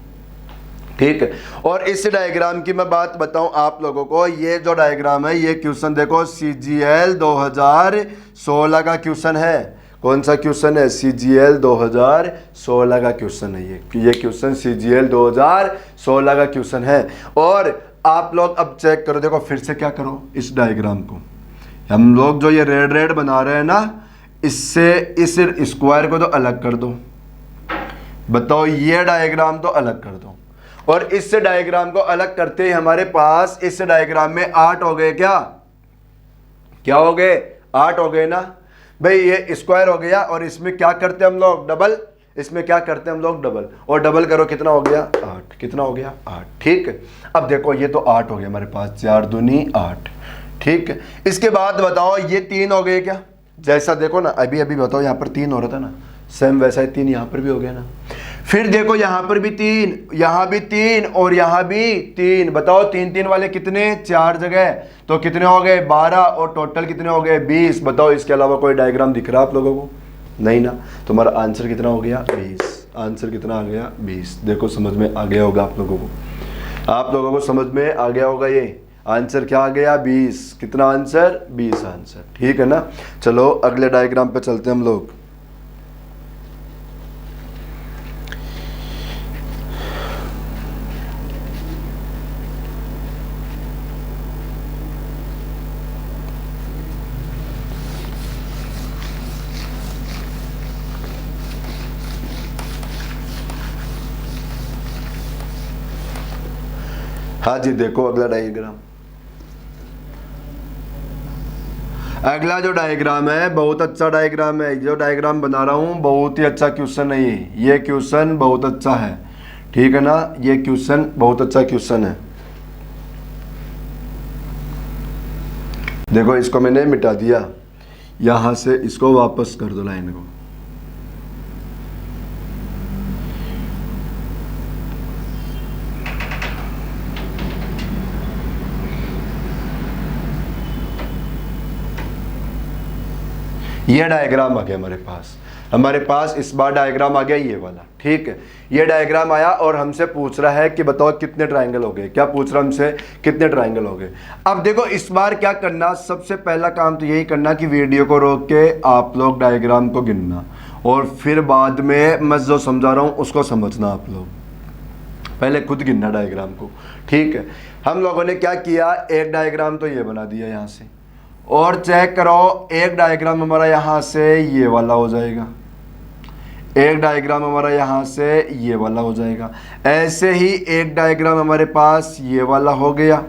ठीक है। और इस डायग्राम की मैं बात बताऊं आप लोगों को, ये जो डायग्राम है, ये क्वेश्चन देखो CGL 2016 का क्वेश्चन है। कौन सा क्वेश्चन है? CGL 2016 का क्वेश्चन है। ये क्वेश्चन CGL 2016 का क्वेश्चन है। और आप लोग अब चेक करो, देखो फिर से क्या करो, इस डायग्राम को हम लोग जो ये रेड रेड बना रहे हैं ना, इससे इस स्क्वायर को तो अलग कर दो। बताओ ये डायग्राम तो अलग कर दो, और इस डायग्राम को अलग करते ही हमारे पास इस डायग्राम में 8 हो गए। क्या हो गए? 8 हो गए ना भाई। ये स्क्वायर हो गया, और इसमें क्या करते हैं हम लोग? डबल। इसमें क्या करते हैं हम लोग? डबल। और डबल करो, कितना हो गया? 8। कितना हो गया? 8। ठीक है, अब देखो ये तो 8 हो गया हमारे पास, 4 दूनी 8। ठीक है, इसके बाद बताओ ये 3 हो गए क्या? जैसा देखो ना, अभी अभी बताओ यहाँ पर 3 हो रहा था ना, सेम वैसा ही 3 यहाँ पर भी हो गया ना। फिर देखो यहाँ पर भी 3, यहाँ भी 3, और यहाँ भी 3। बताओ 3 3 वाले कितने? 4 जगह, तो कितने हो गए? 12, और टोटल कितने हो गए? 20। बताओ इसके अलावा कोई डायग्राम दिख रहा है आप लोगों को? नहीं ना। तुम्हारा आंसर कितना हो गया? 20। आंसर कितना आ गया? 20। देखो समझ में आ गया होगा आप लोगों को, आप लोगों को समझ में आ गया होगा। ये आंसर क्या आ गया? 20। कितना आंसर? 20 आंसर। ठीक है ना। चलो अगले डायग्राम पे चलते हैं हम लोग। हाँ जी, देखो अगला डायग्राम। अगला जो डायग्राम है बहुत अच्छा डायग्राम है। जो डायग्राम बना रहा हूं बहुत ही अच्छा क्वेश्चन है। ये क्वेश्चन बहुत अच्छा है। ठीक है ना, ये क्वेश्चन बहुत अच्छा क्वेश्चन है। देखो इसको मैंने मिटा दिया, यहां से इसको वापस कर दो लाइन को। ये डायग्राम आ गया हमारे पास इस बार डायग्राम आ गया ये वाला। ठीक है, ये डायग्राम आया और हमसे पूछ रहा है कि बताओ कितने ट्रायंगल हो गए। क्या पूछ रहा है हमसे? कितने ट्रायंगल हो गए। अब देखो इस बार क्या करना, सबसे पहला काम तो यही करना कि वीडियो को रोक के आप लोग डायग्राम को गिनना, और फिर बाद में मैं जो समझा रहा हूँ उसको समझना। आप लोग पहले खुद गिनना डायग्राम को। ठीक है, हम लोगों ने क्या किया, एक डायग्राम तो ये बना दिया यहाँ से, और चेक करो एक डायग्राम हमारा यहाँ से ये वाला हो जाएगा, एक डायग्राम हमारा यहाँ से ये वाला हो जाएगा। ऐसे ही एक डायग्राम हमारे पास ये वाला हो गया,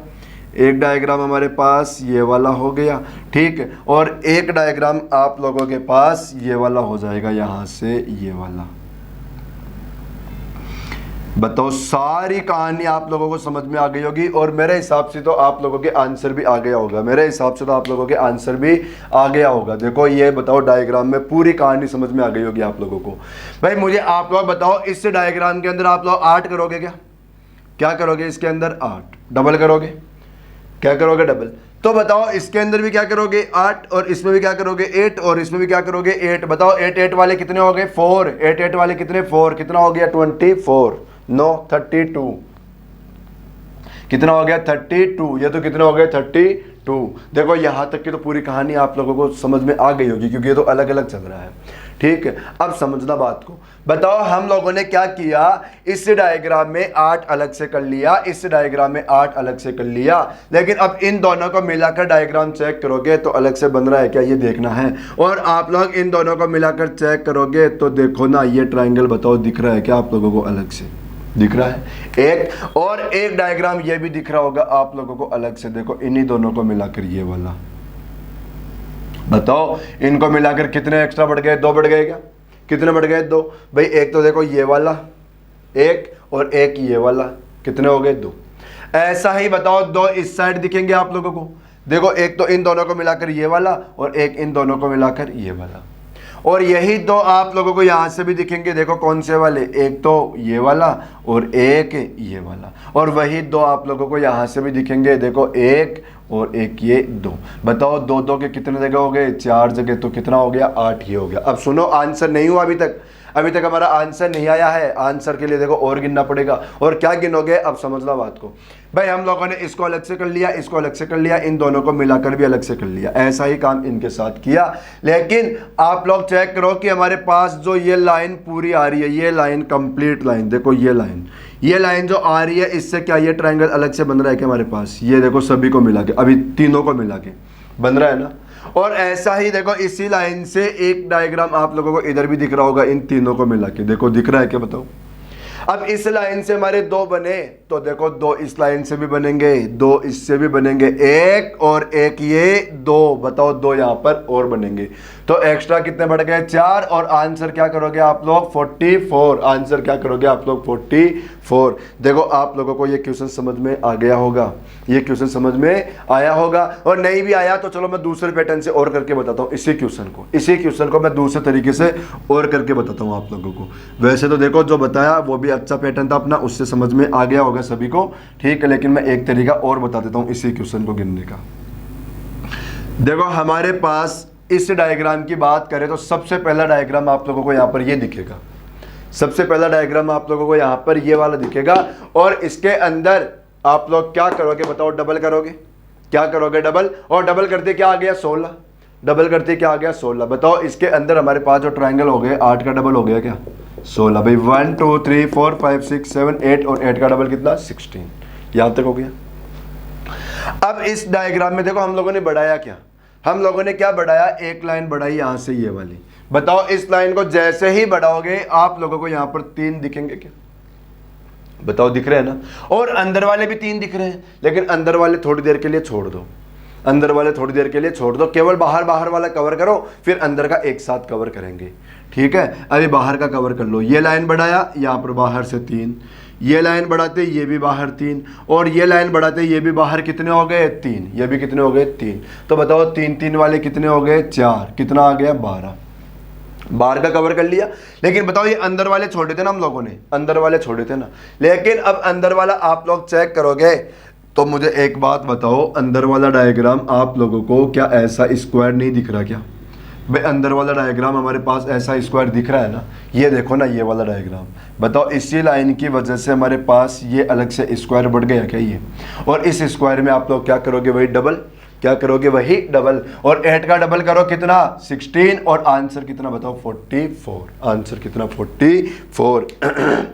एक डायग्राम हमारे पास ये वाला हो गया। ठीक है, और एक डायग्राम आप लोगों के पास ये वाला हो जाएगा, यहाँ से ये वाला। बताओ सारी कहानी आप लोगों को समझ में आ गई होगी, और मेरे हिसाब से तो आप लोगों के आंसर भी आ गया होगा। मेरे हिसाब से तो आप लोगों के आंसर भी आ गया होगा। देखो ये बताओ डायग्राम में पूरी कहानी समझ में आ गई होगी आप लोगों को। भाई मुझे आप लोग बताओ, इस डायग्राम के अंदर आप लोग 8 करोगे क्या करोगे? इसके अंदर 8 डबल करोगे। क्या करोगे? डबल। तो बताओ इसके अंदर भी क्या करोगे? 8, और इसमें भी क्या करोगे? 8, और इसमें भी क्या करोगे? 8। बताओ 8 8 वाले कितने हो गए? 4। 8 8 वाले कितने? 4। कितना हो गया? 24। 9 32। कितना हो गया 32, ये तो कितना हो गया 32। देखो यहाँ तक की तो पूरी कहानी आप लोगों को समझ में आ गई होगी, क्योंकि ये तो अलग अलग चल रहा है, ठीक है। अब समझना बात को, बताओ हम लोगों ने क्या किया, इस डायग्राम में 8 अलग से कर लिया, इस डायग्राम में 8 अलग से कर लिया, लेकिन अब इन दोनों को मिलाकर डायग्राम चेक करोगे तो अलग से बन रहा है क्या, ये देखना है। और आप लोग इन दोनों को मिलाकर चेक करोगे तो देखो ना, ये ट्राइंगल बताओ दिख रहा है क्या आप लोगों को, अलग से दिख रहा है एक, और एक डायग्राम ये भी दिख रहा होगा आप लोगों को अलग से, देखो इन्हीं दोनों को मिलाकर ये वाला, बताओ इनको मिलाकर कितने एक्स्ट्रा बढ़ गए, 2 बढ़ गए क्या, कितने बढ़ गए 2 भाई। एक तो देखो ये वाला एक, और एक ये वाला, कितने हो गए 2। ऐसा ही बताओ 2 इस साइड दिखेंगे आप लोगों को, देखो एक तो इन दोनों को मिलाकर ये वाला, और एक इन दोनों को मिलाकर ये वाला, और यही 2 आप लोगों को यहां से भी दिखेंगे, देखो कौन से वाले, एक तो ये वाला और एक ये वाला, और वही 2 आप लोगों को यहां से भी दिखेंगे, देखो एक और एक ये 2। बताओ 2 2 के कितने जगह हो गए, 4 जगह, तो कितना हो गया 8 ही हो गया। अब सुनो, आंसर नहीं हुआ अभी तक हमारा आंसर नहीं आया है, आंसर के लिए देखो और गिनना पड़ेगा। और क्या गिनोगे, अब समझना बात को भाई, हम लोगों ने इसको अलग से कर लिया, इसको अलग से कर लिया, इन दोनों को मिलाकर भी अलग से कर लिया, ऐसा ही काम इनके साथ किया। लेकिन आप लोग चेक करो कि हमारे पास जो ये लाइन पूरी आ रही है, ये लाइन कंप्लीट लाइन, देखो ये लाइन जो आ रही है, इससे क्या ये ट्रायंगल अलग से बन रहा है क्या हमारे पास, ये देखो सभी को मिला के, अभी तीनों को मिला के बन रहा है ना। और ऐसा ही देखो इसी लाइन से एक डायग्राम आप लोगों को इधर भी दिख रहा होगा, इन तीनों को मिला के, देखो दिख रहा है क्या बताओ। अब इस लाइन से हमारे 2 बने, तो देखो 2 इस लाइन से भी बनेंगे, 2 इससे भी बनेंगे, एक और एक ये 2, बताओ 2 यहां पर और बनेंगे, तो एक्स्ट्रा कितने बढ़ गए 4। और आंसर क्या करोगे आप लोग 44, आंसर क्या करोगे आप लोग 44। देखो आप लोगों को ये क्वेश्चन समझ में आ गया होगा, ये क्वेश्चन समझ में आया होगा। और नहीं भी आया तो चलो मैं दूसरे पैटर्न से और करके बताता हूँ, इसी क्वेश्चन को मैं दूसरे तरीके से और करके बताता हूँ आप लोगों को। वैसे तो देखो जो बताया वो भी अच्छा पैटर्न था अपना, उससे समझ में आ गया होगा सभी को, ठीक है। लेकिन मैं एक तरीका और बता देता हूँ इसी क्वेश्चन को गिनने का। देखो हमारे पास इस डायग्राम की बात करें तो सबसे पहला डायग्राम आप लोगों को यहाँ पर ये दिखेगा, सबसे पहला डायग्राम आप लोगों को यहाँ पर ये वाला दिखेगा। और इसके अंदर आप लोग क्या करोगे बताओ, डबल करोगे, क्या करोगे डबल, और डबल करते क्या आ गया 16, डबल करते क्या आ गया 16। बताओ इसके अंदर हमारे पास जो ट्रायंगल हो गए 8 का डबल हो गया क्या 16, भाई 1 2 3 4 5 6 7 8, और 8 का डबल कितना 16, यहां तक हो गया। अब इस डायग्राम में देखो हम लोगों ने बढ़ाया क्या, हम लोगों ने क्या बढ़ाया, एक लाइन बढ़ाई यहां से ये वाली। बताओ इस लाइन को जैसे ही बढ़ाओगे आप लोगों को यहां पर 3 दिखेंगे क्या, बताओ दिख रहे हैं ना। और अंदर वाले भी 3 दिख रहे हैं, लेकिन अंदर वाले थोड़ी देर के लिए छोड़ दो, अंदर वाले थोड़ी देर के लिए छोड़ दो, केवल बाहर वाला कवर करो, फिर अंदर का एक साथ कवर करेंगे, ठीक है। अभी बाहर का कवर कर लो, ये लाइन बढ़ाया यहाँ पर बाहर से 3, ये लाइन बढ़ाते ये भी बाहर 3, और ये लाइन बढ़ाते ये भी बाहर कितने हो गए 3, ये भी कितने हो गए 3। तो बताओ 3 3 वाले कितने हो गए 4, कितना आ गया 12, बाहर का कवर कर लिया। लेकिन बताओ ये अंदर वाले छोड़े थे ना, हम लोगों ने अंदर वाले छोड़े थे ना, लेकिन अब अंदर वाला आप लोग चेक करोगे तो मुझे एक बात बताओ, अंदर वाला डायग्राम आप लोगों को क्या ऐसा स्क्वायर नहीं दिख रहा क्या भाई, अंदर वाला डायग्राम हमारे पास ऐसा स्क्वायर दिख रहा है ना, ये देखो ना ये वाला डायग्राम। बताओ इसी लाइन की वजह से हमारे पास ये अलग से स्क्वायर बढ़ गया क्या ये, और इस स्क्वायर में आप लोग क्या करोगे वही डबल, क्या करोगे वही डबल, और 8 का डबल करो कितना 16, और आंसर कितना बताओ 44, आंसर कितना 44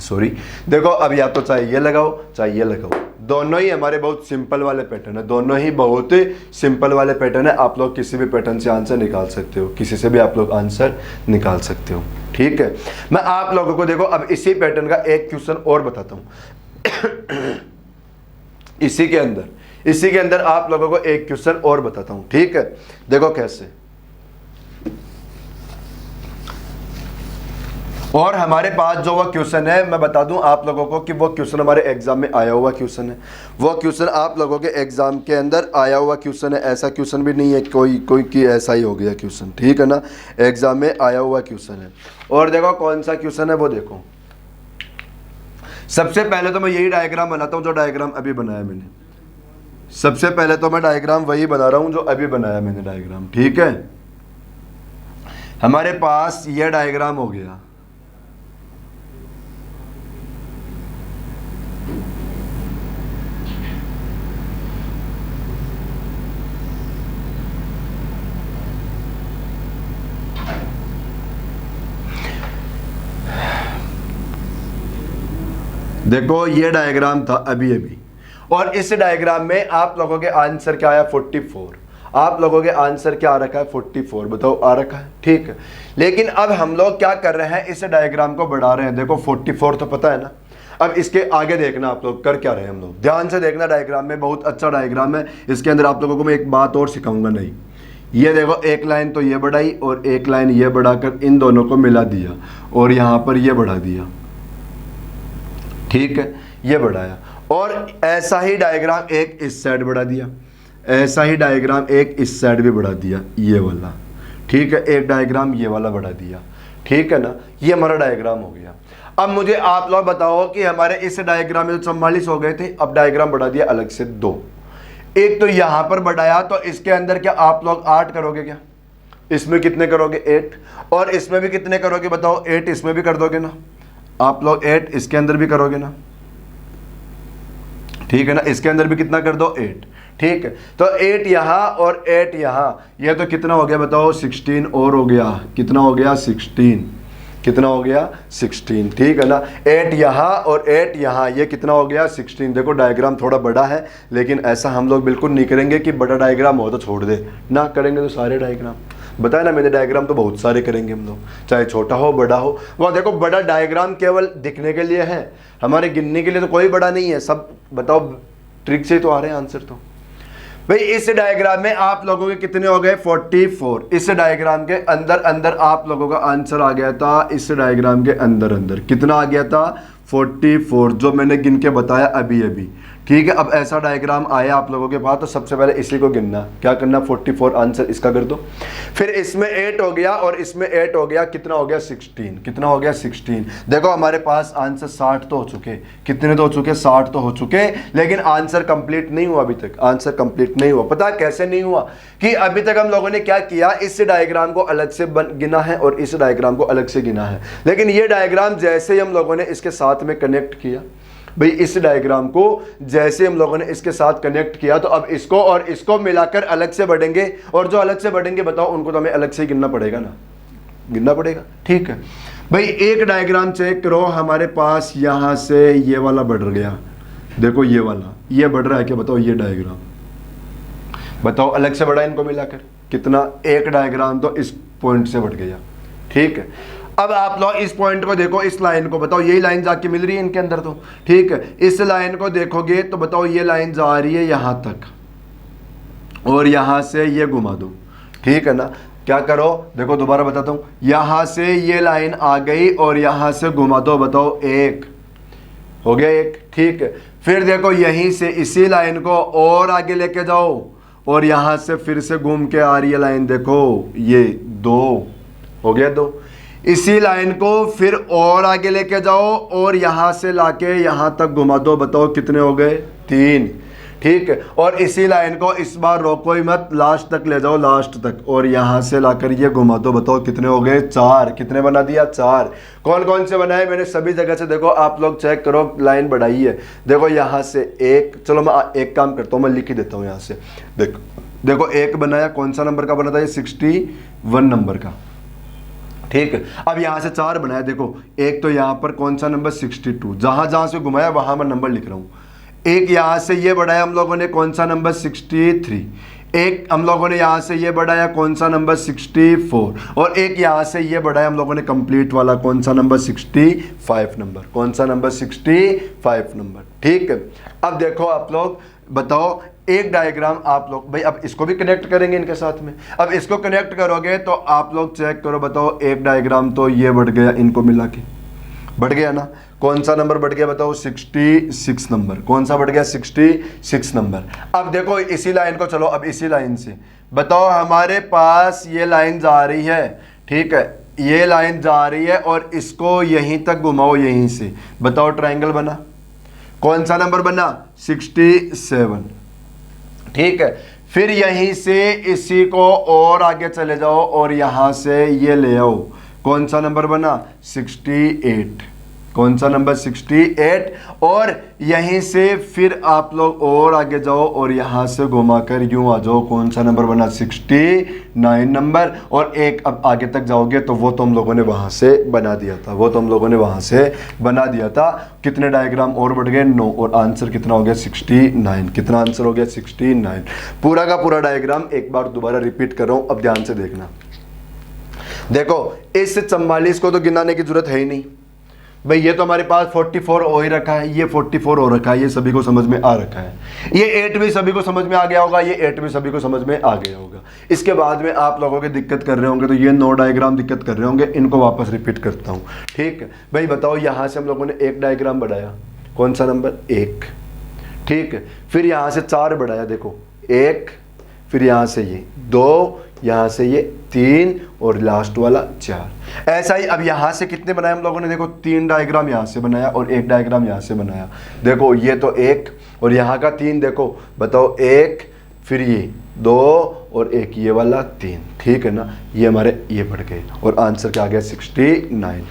सॉरी। देखो अब या तो चाहे ये लगाओ चाहे ये लगाओ, दोनों ही हमारे बहुत सिंपल वाले पैटर्न है, दोनों ही बहुत सिंपल वाले पैटर्न है। आप लोग किसी भी पैटर्न से आंसर निकाल सकते हो, किसी से भी आप लोग आंसर निकाल सकते हो, ठीक है। मैं आप लोगों को देखो अब इसी पैटर्न का एक क्वेश्चन और बताता हूं इसी के अंदर आप लोगों को एक क्वेश्चन और बताता हूं, ठीक है। देखो कैसे, और हमारे पास जो वो क्वेश्चन है मैं बता दूं आप लोगों को कि वो क्वेश्चन हमारे एग्जाम में आया हुआ क्वेश्चन है, वो क्वेश्चन आप लोगों के एग्जाम के अंदर आया हुआ क्वेश्चन है, ऐसा क्वेश्चन भी नहीं है कोई कि ऐसा ही हो गया क्वेश्चन, ठीक है ना, एग्जाम में आया हुआ क्वेश्चन है। और देखो कौन सा क्वेश्चन है वो देखो। सबसे पहले तो मैं यही डायग्राम बनाता हूं जो डायग्राम अभी बनाया मैंने, सबसे पहले तो मैं डायग्राम वही बना रहा हूं जो अभी बनाया मैंने डायग्राम, ठीक है। हमारे पास यह डायग्राम हो गया, देखो ये डायग्राम था अभी अभी, और इस डायग्राम में आप लोगों के आंसर क्या आया 44, आप लोगों के आंसर क्या आ रखा है 44, बताओ आ रखा है, ठीक है। लेकिन अब हम लोग क्या कर रहे हैं, इस डायग्राम को बढ़ा रहे हैं। देखो 44 तो पता है ना, अब इसके आगे देखना आप लोग कर क्या रहे हैं हम लोग, ध्यान से देखना। डायग्राम में बहुत अच्छा डायग्राम है, इसके अंदर आप लोगों को मैं एक बात और सिखाऊंगा। नहीं, ये देखो एक लाइन तो ये बढ़ाई और एक लाइन ये बढ़ाकर इन दोनों को मिला दिया और यहाँ पर ये बढ़ा दिया, ठीक है, ये बढ़ाया। और ऐसा ही डायग्राम एक इस साइड बढ़ा दिया, ऐसा ही डायग्राम एक इस साइड भी बढ़ा दिया, ये वाला, ठीक है। एक डायग्राम ये वाला बढ़ा दिया, ठीक है ना, ये हमारा डायग्राम हो गया। अब मुझे आप लोग बताओ कि हमारे इस डायग्राम में तो 44 हो गए थे, अब डायग्राम बढ़ा दिया अलग से 2। एक तो यहां पर बढ़ाया, तो इसके अंदर क्या आप लोग 8 करोगे क्या, इसमें कितने करोगे 8, और इसमें भी कितने करोगे बताओ 8, इसमें भी कर दोगे ना आप लोग 8, इसके अंदर भी करोगे ना, ठीक है ना, इसके अंदर भी कितना कर दो 8, ठीक है। तो 8 यहां और 8 यहां, ये तो कितना हो गया बताओ 16 और हो गया, कितना हो गया 16, कितना हो गया 16, ठीक है ना। 8 यहाँ और 8 यहाँ, ये कितना हो गया 16। देखो डायग्राम थोड़ा बड़ा है, लेकिन ऐसा हम लोग बिल्कुल नहीं करेंगे कि बड़ा डायग्राम हो तो छोड़ दे ना, करेंगे तो सारे डायग्राम, बताया ना मैंने, डायग्राम तो बहुत सारे करेंगे हम लोग, चाहे छोटा हो बड़ा हो। वह देखो बड़ा डायग्राम केवल दिखने के लिए है, हमारे गिनने के लिए तो कोई बड़ा नहीं है, सब बताओ ट्रिक से तो आ रहे हैं आंसर। तो भाई इस डायग्राम में आप लोगों के कितने हो गए 44, इस डायग्राम के अंदर अंदर आप लोगों का आंसर आ गया था, इस डायग्राम के अंदर अंदर कितना आ गया था 44, जो मैंने गिन के बताया अभी अभी, ठीक है। अब ऐसा डायग्राम आया आप लोगों के पास, तो सबसे पहले इसी को गिनना, क्या करना 44 आंसर इसका कर दो, फिर इसमें 8 हो गया और इसमें 8 हो गया, कितना हो गया 16, कितना हो गया 16। देखो हमारे पास आंसर 60 तो हो चुके, कितने तो हो चुके 60 तो हो चुके, लेकिन आंसर कंप्लीट नहीं हुआ, अभी तक आंसर कंप्लीट नहीं हुआ। पता है कैसे नहीं हुआ, कि अभी तक हम लोगों ने क्या किया, इस डायग्राम को अलग से गिना है और इस डायग्राम को अलग से गिना है, लेकिन ये डायग्राम जैसे ही हम लोगों ने इसके साथ में कनेक्ट किया, भाई इस डायग्राम को जैसे हम लोगों ने इसके साथ कनेक्ट किया, तो अब इसको और इसको मिलाकर अलग से बढ़ेंगे, और जो अलग से बढ़ेंगे बताओ उनको तो हमें अलग से गिनना पड़ेगा ना, गिनना पड़ेगा, ठीक है। भाई एक डायग्राम चेक करो, हमारे पास यहां से ये वाला बढ़ गया, देखो ये वाला, ये बढ़ रहा है क्या बताओ, ये डायग्राम बताओ अलग से बढ़ा इनको मिलाकर कितना, एक डायग्राम तो इस पॉइंट से बढ़ गया, ठीक है। अब आप लोग इस पॉइंट को देखो, इस लाइन को बताओ, यही लाइन जाके मिल रही है इनके अंदर, तो ठीक है। इस लाइन को देखोगे तो बताओ ये लाइन जा रही है यहां तक, और यहां से ये घुमा दो, ठीक है ना। क्या करो देखो दोबारा बताता हूं, यहां से ये लाइन आ गई और यहां से घुमा दो, बताओ एक हो गया एक, ठीक है। फिर देखो यहीं से इसी लाइन को और आगे लेके जाओ, और यहां से फिर से घूम के आ रही है लाइन, देखो ये 2 हो गया 2। इसी लाइन को फिर और आगे लेके जाओ और यहां से लाके यहां तक घुमा दो, बताओ कितने हो गए 3, ठीक है। और इसी लाइन को इस बार रोको ही मत, लास्ट तक ले जाओ, लास्ट तक, और यहां से लाकर ये घुमा दो, बताओ कितने हो गए 4, कितने बना दिया 4। कौन कौन से बनाए मैंने सभी जगह से, देखो आप लोग चेक करो, लाइन बढ़ाई है, देखो यहां से एक, चलो मैं एक काम करता हूं, मैं लिख ही देता हूं यहां से, देखो एक बनाया, कौन सा नंबर का बना था ये 61 नंबर का, ठीक है। अब यहां से 4 बनाया, देखो एक तो यहां पर कौन सा नंबर 62, जहां जहां से घुमाया वहां मैं नंबर लिख रहा हूं। एक यहां से ये बढ़ाया हम लोगों ने, कौन सा नंबर 63, एक हम लोगों ने यहां से ये बढ़ाया, कौन सा नंबर 64, और एक यहां से ये बढ़ाया हम लोगों ने कंप्लीट वाला, कौन सा नंबर 65 नंबर, कौन सा नंबर 65 नंबर, ठीक है। अब देखो आप लोग बताओ, एक डायग्राम आप लोग, भाई अब इसको भी कनेक्ट करेंगे इनके साथ में, अब इसको कनेक्ट करोगे तो आप लोग चेक करो, बताओ एक डायग्राम तो ये बढ़ गया, इनको मिला के बढ़ गया ना, कौन सा नंबर बढ़ गया बताओ 66 नंबर, कौन सा बढ़ गया 66 नंबर। अब देखो इसी लाइन को, चलो अब इसी लाइन से बताओ, हमारे पास ये लाइन जा रही है, ठीक है, ये लाइन जा रही है और इसको यहीं तक घुमाओ, यहीं से बताओ ट्रायंगल बना, कौन सा नंबर बना 67, ठीक है। फिर यहीं से इसी को और आगे चले जाओ और यहां से ये ले आओ, कौन सा नंबर बना 68, कौन सा नंबर 68। और यहीं से फिर आप लोग और आगे जाओ और यहाँ से घुमाकर यूं आ जाओ, कौन सा नंबर बना 69 नंबर। और एक अब आगे तक जाओगे तो वो तो हम लोगों ने वहाँ से बना दिया था, वो तो हम लोगों ने वहाँ से बना दिया था। कितने डायग्राम और बढ़ गए 9, और आंसर कितना हो गया 69। कितना आंसर हो गया 69। पूरा का पूरा डायग्राम एक बार दोबारा रिपीट कर रहा हूँ, अब ध्यान से देखना। देखो इस 44 को तो गिनाने की जरूरत है ही नहीं भाई, ये तो हमारे पास 44 हो ही रखा है, ये 44 हो रखा है, ये सभी को समझ में आ रखा है। ये 8 भी सभी को समझ में आ गया होगा, ये 8 भी सभी को समझ में आ गया होगा। इसके बाद में आप लोगों के दिक्कत कर रहे होंगे, तो ये 9 डायग्राम दिक्कत कर रहे होंगे, इनको वापस रिपीट करता हूँ। ठीक है भाई, बताओ यहाँ से हम लोगों ने एक डायग्राम बढ़ाया, कौन सा नंबर 1। ठीक है, फिर यहाँ से 4 बढ़ाया, देखो 1, फिर यहाँ से ये 2, यहाँ से ये 3 और लास्ट वाला 4। ऐसा ही अब यहाँ से कितने बनाए हम लोगों ने, देखो 3 डायग्राम यहाँ से बनाया और 1 डायग्राम यहाँ से बनाया। देखो ये तो 1 और यहाँ का 3, देखो बताओ 1, फिर ये 2 और 1 ये वाला 3। ठीक है ना, ये हमारे ये बढ़ गए और आंसर क्या आ गया 69।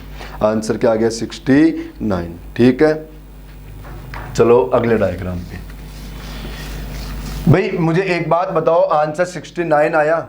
आंसर क्या आ गया 69। ठीक है, चलो अगले डायग्राम पे। भाई मुझे एक बात बताओ, आंसर 69 आया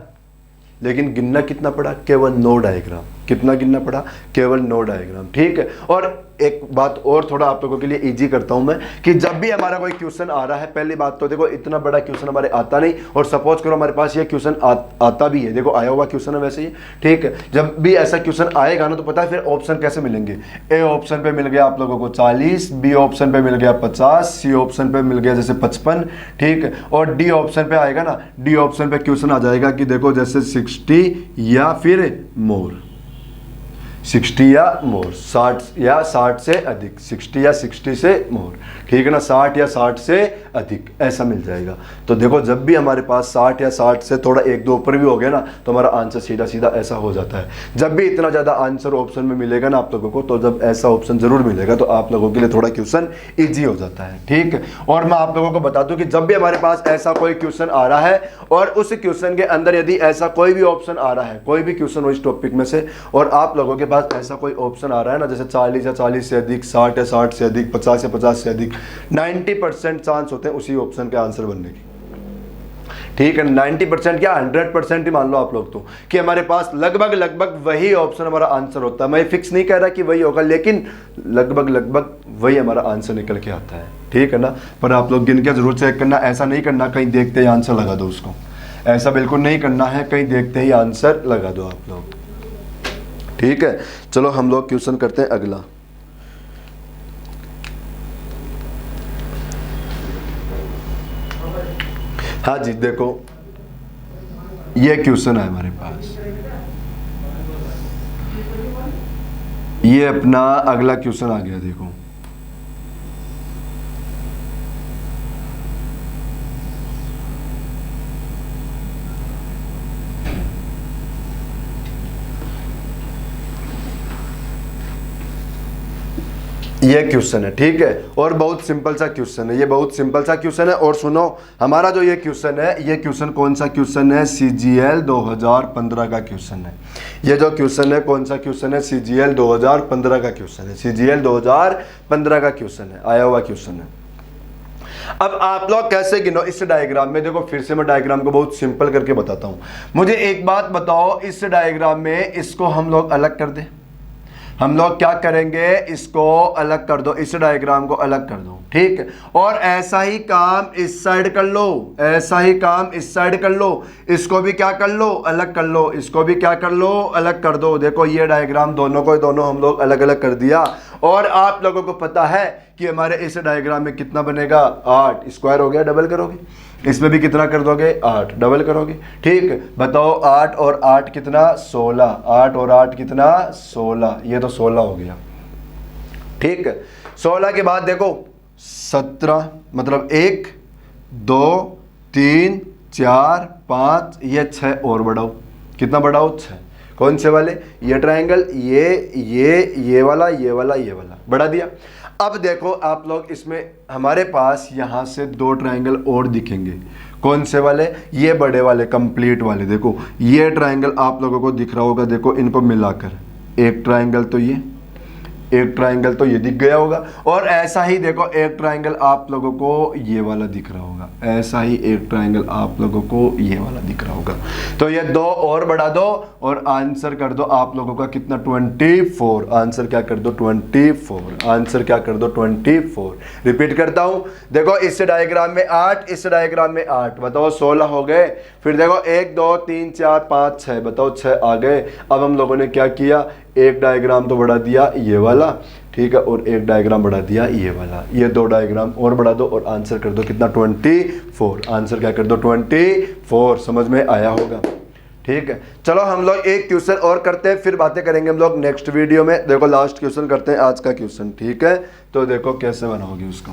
लेकिन गिनना कितना पड़ा, केवल 9 डायग्राम। कितना गिनना पड़ा, केवल 9 डायग्राम। ठीक है, और एक बात और थोड़ा आप लोगों के लिए इजी करता हूं मैं, कि जब भी हमारा कोई क्वेश्चन आ रहा है, पहली बात तो देखो इतना बड़ा क्वेश्चन हमारे आता नहीं, और सपोज करो हमारे पास ये क्वेश्चन आता भी है, देखो आया हुआ क्वेश्चन है वैसे ही। ठीक है, जब भी ऐसा क्वेश्चन आएगा ना तो पता है फिर ऑप्शन कैसे मिलेंगे। ए ऑप्शन पे मिल गया आप लोगों को 40, बी ऑप्शन पे मिल गया 50, सी ऑप्शन पे मिल गया जैसे 55। ठीक है, और डी ऑप्शन पे आएगा ना, डी ऑप्शन पे क्वेश्चन आ जाएगा कि देखो जैसे 60 या फिर मोर, 60 या मोर, 60 या 60 से अधिक, 60 या 60 से मोर। ठीक है ना, 60 या 60 से अधिक ऐसा मिल जाएगा। तो देखो जब भी हमारे पास 60 या 60 से थोड़ा 1-2 ऊपर भी हो गया ना तो हमारा आंसर सीधा सीधा ऐसा हो जाता है। जब भी इतना ज़्यादा आंसर ऑप्शन में मिलेगा ना आप लोगों को, तो जब ऐसा ऑप्शन जरूर मिलेगा तो आप लोगों के लिए थोड़ा क्वेश्चन ईजी हो जाता है। ठीक है, और मैं आप लोगों को बता दूं कि जब भी हमारे पास ऐसा कोई क्वेश्चन आ रहा है और उस क्वेश्चन के अंदर यदि ऐसा कोई भी ऑप्शन आ रहा है, कोई भी क्वेश्चन हो इस टॉपिक में से, और आप लोगों के पास ऐसा कोई ऑप्शन आ रहा है ना, जैसे 40 या 40 से अधिक, 60 या 60 से अधिक, 50 या 50 से अधिक, 90% चांस होते हैं उसी ऑप्शन के आंसर बनने की। ठीक है, 90% क्या 100% ही मान लो आप लोग तो, कि हमारे पास लगभग वही ऑप्शन हमारा आंसर होता है। मैं फिक्स नहीं कह रहा कि वही होगा, लेकिन लगभग वही हमारा आंसर निकल के आता है। ठीक है ना, पर आप लोग गिन के जरूर चेक करना, ऐसा नहीं करना कहीं देखते ही आंसर लगा दो उसको, ऐसा बिल्कुल नहीं करना है, कहीं देखते ही आंसर लगा दो आप लोग। ठीक है, चलो हम लोग क्वेश्चन करते हैं अगला। हाँ जी, देखो ये क्वेश्चन है हमारे पास, ये अपना अगला क्वेश्चन आ गया। देखो ये क्वेश्चन है। ठीक है, और बहुत सिंपल सा क्वेश्चन है, ये बहुत सिंपल सा क्वेश्चन है। और सुनो, हमारा जो ये क्वेश्चन है, ये क्वेश्चन कौन सा क्वेश्चन है, CGL 2015 का क्वेश्चन है। ये जो क्वेश्चन है कौन सा क्वेश्चन है, CGL 2015 का क्वेश्चन है, CGL 2015 का क्वेश्चन है, आया हुआ क्वेश्चन है। अब आप लोग कैसे गिनो इस डायग्राम में, देखो फिर से मैं डायग्राम को बहुत सिंपल करके बताता हूं। मुझे एक बात बताओ, इस डायग्राम में इसको हम लोग अलग कर दें, हम लोग क्या करेंगे, इसको अलग कर दो, इस डायग्राम को अलग कर दो। ठीक है, और ऐसा ही काम इस साइड कर लो, ऐसा ही काम इस साइड कर लो, इसको भी क्या कर लो, अलग कर लो, इसको भी क्या कर लो, अलग कर दो। देखो ये डायग्राम दोनों को दोनों हम लोग अलग अलग कर दिया, और आप लोगों को पता है कि हमारे इस डायग्राम में कितना बनेगा, 8 स्क्वायर हो गया, डबल करोगे, इसमें भी कितना कर दोगे, 8 डबल करोगे। ठीक, बताओ 8 और 8 कितना, 16, 8 और 8 कितना, 16, ये तो 16 हो गया। ठीक, 16 के बाद देखो 17, मतलब 1 2 3 4 5, ये 6 और बढ़ाओ, कितना बढ़ाओ, 6। कौन से वाले, ये ट्रायंगल, ये वाला, ये वाला, ये वाला बढ़ा दिया। अब देखो आप लोग, इसमें हमारे पास यहाँ से 2 ट्रायंगल और दिखेंगे, कौन से वाले, ये बड़े वाले कंप्लीट वाले। देखो ये ट्रायंगल आप लोगों को दिख रहा होगा, देखो इनको मिलाकर एक ट्रायंगल तो ये, एक ट्राइंगल तो ये दिख गया होगा। और ऐसा ही देखो एक ट्राइंगल आप लोगों को ये वाला दिख रहा होगा, ऐसा ही एक ट्राइंगल आप लोगों को ये वाला दिख रहा होगा। तो ये दो और बढ़ा दो और आंसर कर दो आप लोगों का कितना, 24। आंसर क्या कर दो, 24। आंसर क्या कर दो, 24। रिपीट करता हूं, देखो इस डायग्राम में 8, इस डायग्राम में 8, बताओ 16 हो गए। फिर देखो 1 2 3 4 5 6, बताओ 6 आ गए। अब हम लोगों ने क्या किया, एक डायग्राम तो बढ़ा दिया ये वाला, ठीक है, और एक डायग्राम बढ़ा दिया ये वाला। ये दो डायग्राम और बढ़ा दो और आंसर कर दो कितना, 24। आंसर क्या कर दो, 24। समझ में आया होगा, ठीक है। चलो हम लोग एक क्वेश्चन और करते हैं, फिर बातें करेंगे हम लोग नेक्स्ट वीडियो में। देखो लास्ट क्वेश्चन करते हैं आज का क्वेश्चन, ठीक है। तो देखो कैसे बनाओगे उसको,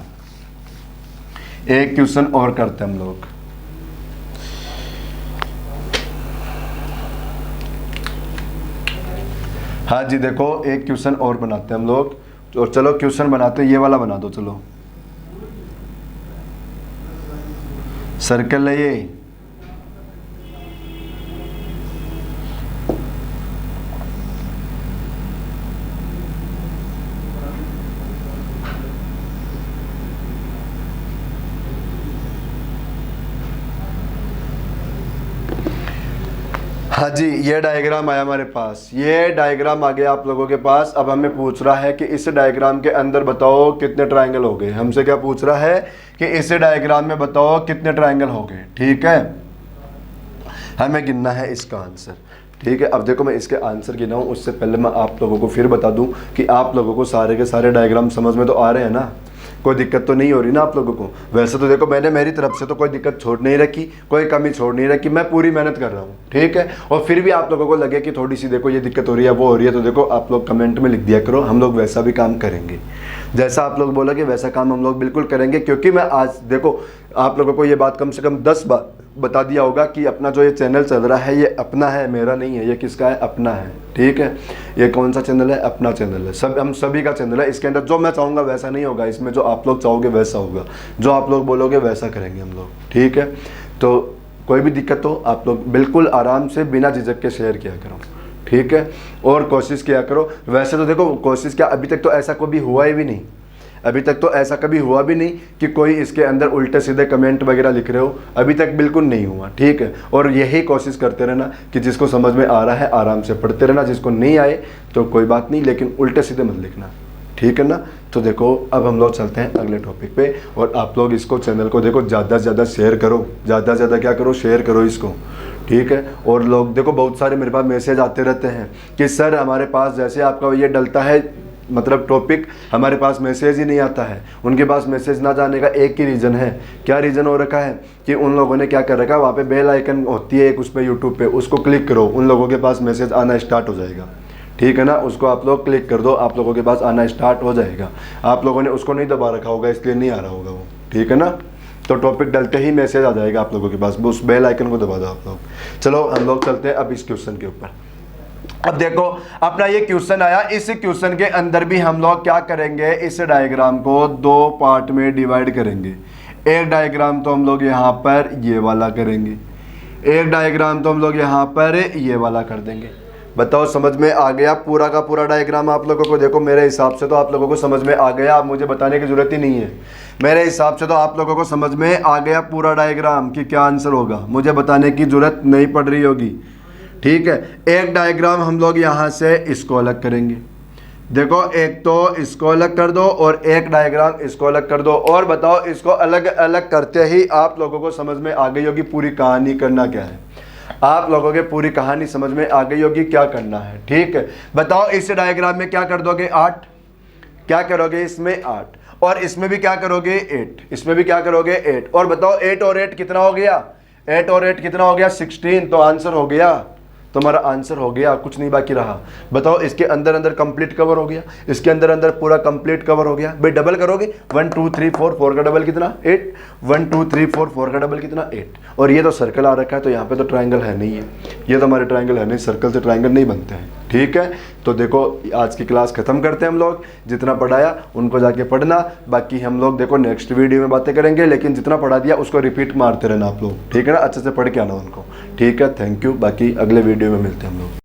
एक क्वेश्चन और करते हैं हम लोग। हाँ जी, देखो एक क्वेश्चन और बनाते हैं हम लोग। और चलो क्वेश्चन बनाते हैं, ये वाला बना दो, चलो सर्कल है ये। हाँ जी, ये डायग्राम आया हमारे पास, ये डायग्राम आ गया आप लोगों के पास। अब हमें पूछ रहा है कि इस डायग्राम के अंदर बताओ कितने ट्रायंगल हो गए। हमसे क्या पूछ रहा है कि इस डायग्राम में बताओ कितने ट्रायंगल हो गए, ठीक है। हमें गिनना है इसका आंसर, ठीक है। अब देखो मैं इसके आंसर गिनाऊँ उससे पहले मैं आप लोगों को फिर बता दूं कि आप लोगों को सारे के सारे डायग्राम समझ में तो आ रहे हैं ना, कोई दिक्कत तो नहीं हो रही ना आप लोगों को। वैसे तो देखो मैंने मेरी तरफ से तो कोई दिक्कत छोड़ नहीं रखी, कोई कमी छोड़ नहीं रखी, मैं पूरी मेहनत कर रहा हूँ, ठीक है। और फिर भी आप लोगों को लगे कि थोड़ी सी देखो ये दिक्कत हो रही है, वो हो रही है, तो देखो आप लोग कमेंट में लिख दिया करो, हम लोग वैसा भी काम करेंगे। जैसा आप लोग बोलोगे वैसा काम हम लोग बिल्कुल करेंगे। क्योंकि मैं आज देखो आप लोगों को ये बात कम से कम 10 बार बता दिया होगा कि अपना जो ये चैनल चल रहा है ये अपना है, मेरा नहीं है। ये किसका है, अपना है, ठीक है। ये कौन सा चैनल है, अपना चैनल है, सब हम सभी का चैनल है। इसके अंदर जो मैं चाहूँगा वैसा नहीं होगा, इसमें जो आप लोग चाहोगे वैसा होगा, जो आप लोग बोलोगे वैसा करेंगे हम लोग, ठीक है। तो कोई भी दिक्कत हो आप लोग बिल्कुल आराम से बिना झिझक के शेयर किया करो, ठीक है। और कोशिश किया करो। वैसे तो देखो कोशिश क्या, अभी तक तो ऐसा कभी हुआ ही भी नहीं, अभी तक तो ऐसा कभी हुआ भी नहीं कि कोई इसके अंदर उल्टे सीधे कमेंट वगैरह लिख रहे हो, अभी तक बिल्कुल नहीं हुआ, ठीक है। और यही कोशिश करते रहना कि जिसको समझ में आ रहा है आराम से पढ़ते रहना, जिसको नहीं आए तो कोई बात नहीं, लेकिन उल्टे सीधे मत लिखना, ठीक है ना। तो देखो अब हम लोग चलते हैं अगले टॉपिक पे। और आप लोग इसको चैनल को देखो ज़्यादा से ज़्यादा शेयर करो, ज़्यादा से ज़्यादा क्या करो, शेयर करो इसको, ठीक है। और लोग देखो बहुत सारे मेरे पास मैसेज आते रहते हैं कि सर हमारे पास जैसे आपका ये डलता है मतलब टॉपिक, हमारे पास मैसेज ही नहीं आता है। उनके पास मैसेज ना जाने का एक ही रीज़न है, क्या रीज़न हो रखा है कि उन लोगों ने क्या कर रखा है, वहाँ पे बेल आइकन होती है एक उस पर यूट्यूब पे, उसको क्लिक करो, उन लोगों के पास मैसेज आना स्टार्ट हो जाएगा, ठीक है ना। उसको आप लोग क्लिक कर दो, आप लोगों के पास आना स्टार्ट हो जाएगा। आप लोगों ने उसको नहीं दबा रखा होगा इसलिए नहीं आ रहा होगा वो, ठीक है ना। तो टॉपिक डलते ही मैसेज आ जाएगा आप लोगों के पास, उस बेल आइकन को दबा दो आप लोग। चलो हम लोग चलते हैं अब इस क्वेश्चन के ऊपर। अब देखो अपना ये क्वेश्चन आया, इस क्वेश्चन के अंदर भी हम लोग क्या करेंगे, इस डायग्राम को दो पार्ट में डिवाइड करेंगे। एक डायग्राम तो हम लोग यहाँ पर ये वाला करेंगे, एक डायग्राम तो हम लोग यहाँ पर ये वाला कर देंगे। बताओ समझ में आ गया पूरा का पूरा डायग्राम आप लोगों को। देखो मेरे हिसाब से तो आप लोगों को समझ में आ गया, आप मुझे बताने की जरूरत ही नहीं है। मेरे हिसाब से तो आप लोगों को समझ में आ गया पूरा डायग्राम कि क्या आंसर होगा, मुझे बताने की जरूरत नहीं पड़ रही होगी, ठीक है। एक डायग्राम हम लोग यहाँ से इसको अलग करेंगे, देखो एक तो इसको अलग कर दो और एक डायग्राम इसको अलग कर दो। और बताओ इसको अलग अलग करते ही आप लोगों को समझ में आ गई होगी पूरी कहानी करना क्या है, आप लोगों के पूरी कहानी समझ में आ गई होगी क्या करना है, ठीक है। बताओ इस डायग्राम में क्या कर दोगे, 8, क्या करोगे इसमें 8, और इसमें भी क्या करोगे 8, इसमें भी क्या करोगे 8। और बताओ 8 और 8 कितना हो गया, 8 और 8 कितना हो गया 16। तो आंसर हो गया, तुम्हारा आंसर हो गया, कुछ नहीं बाकी रहा। बताओ इसके अंदर अंदर कंप्लीट कवर हो गया, इसके अंदर अंदर पूरा कंप्लीट कवर हो गया। भाई डबल करोगे 1 2 3 4, 4 का डबल कितना 8, 1 2 3 4, 4 का डबल कितना 8। और ये तो सर्कल आ रखा है, तो यहाँ पे तो ट्रायंगल है नहीं है, ये तो हमारे ट्रायंगल है नहीं, सर्कल से ट्रायंगल नहीं बनते हैं, ठीक है। तो देखो आज की क्लास खत्म करते हैं हम लोग, जितना पढ़ाया उनको जाके पढ़ना, बाकी हम लोग देखो नेक्स्ट वीडियो में बातें करेंगे, लेकिन जितना पढ़ा दिया उसको रिपीट मारते रहना आप लोग, ठीक है ना, अच्छे से पढ़ के आना उनको, ठीक है। थैंक यू, बाकी अगले वीडियो में मिलते हैं हम लोग।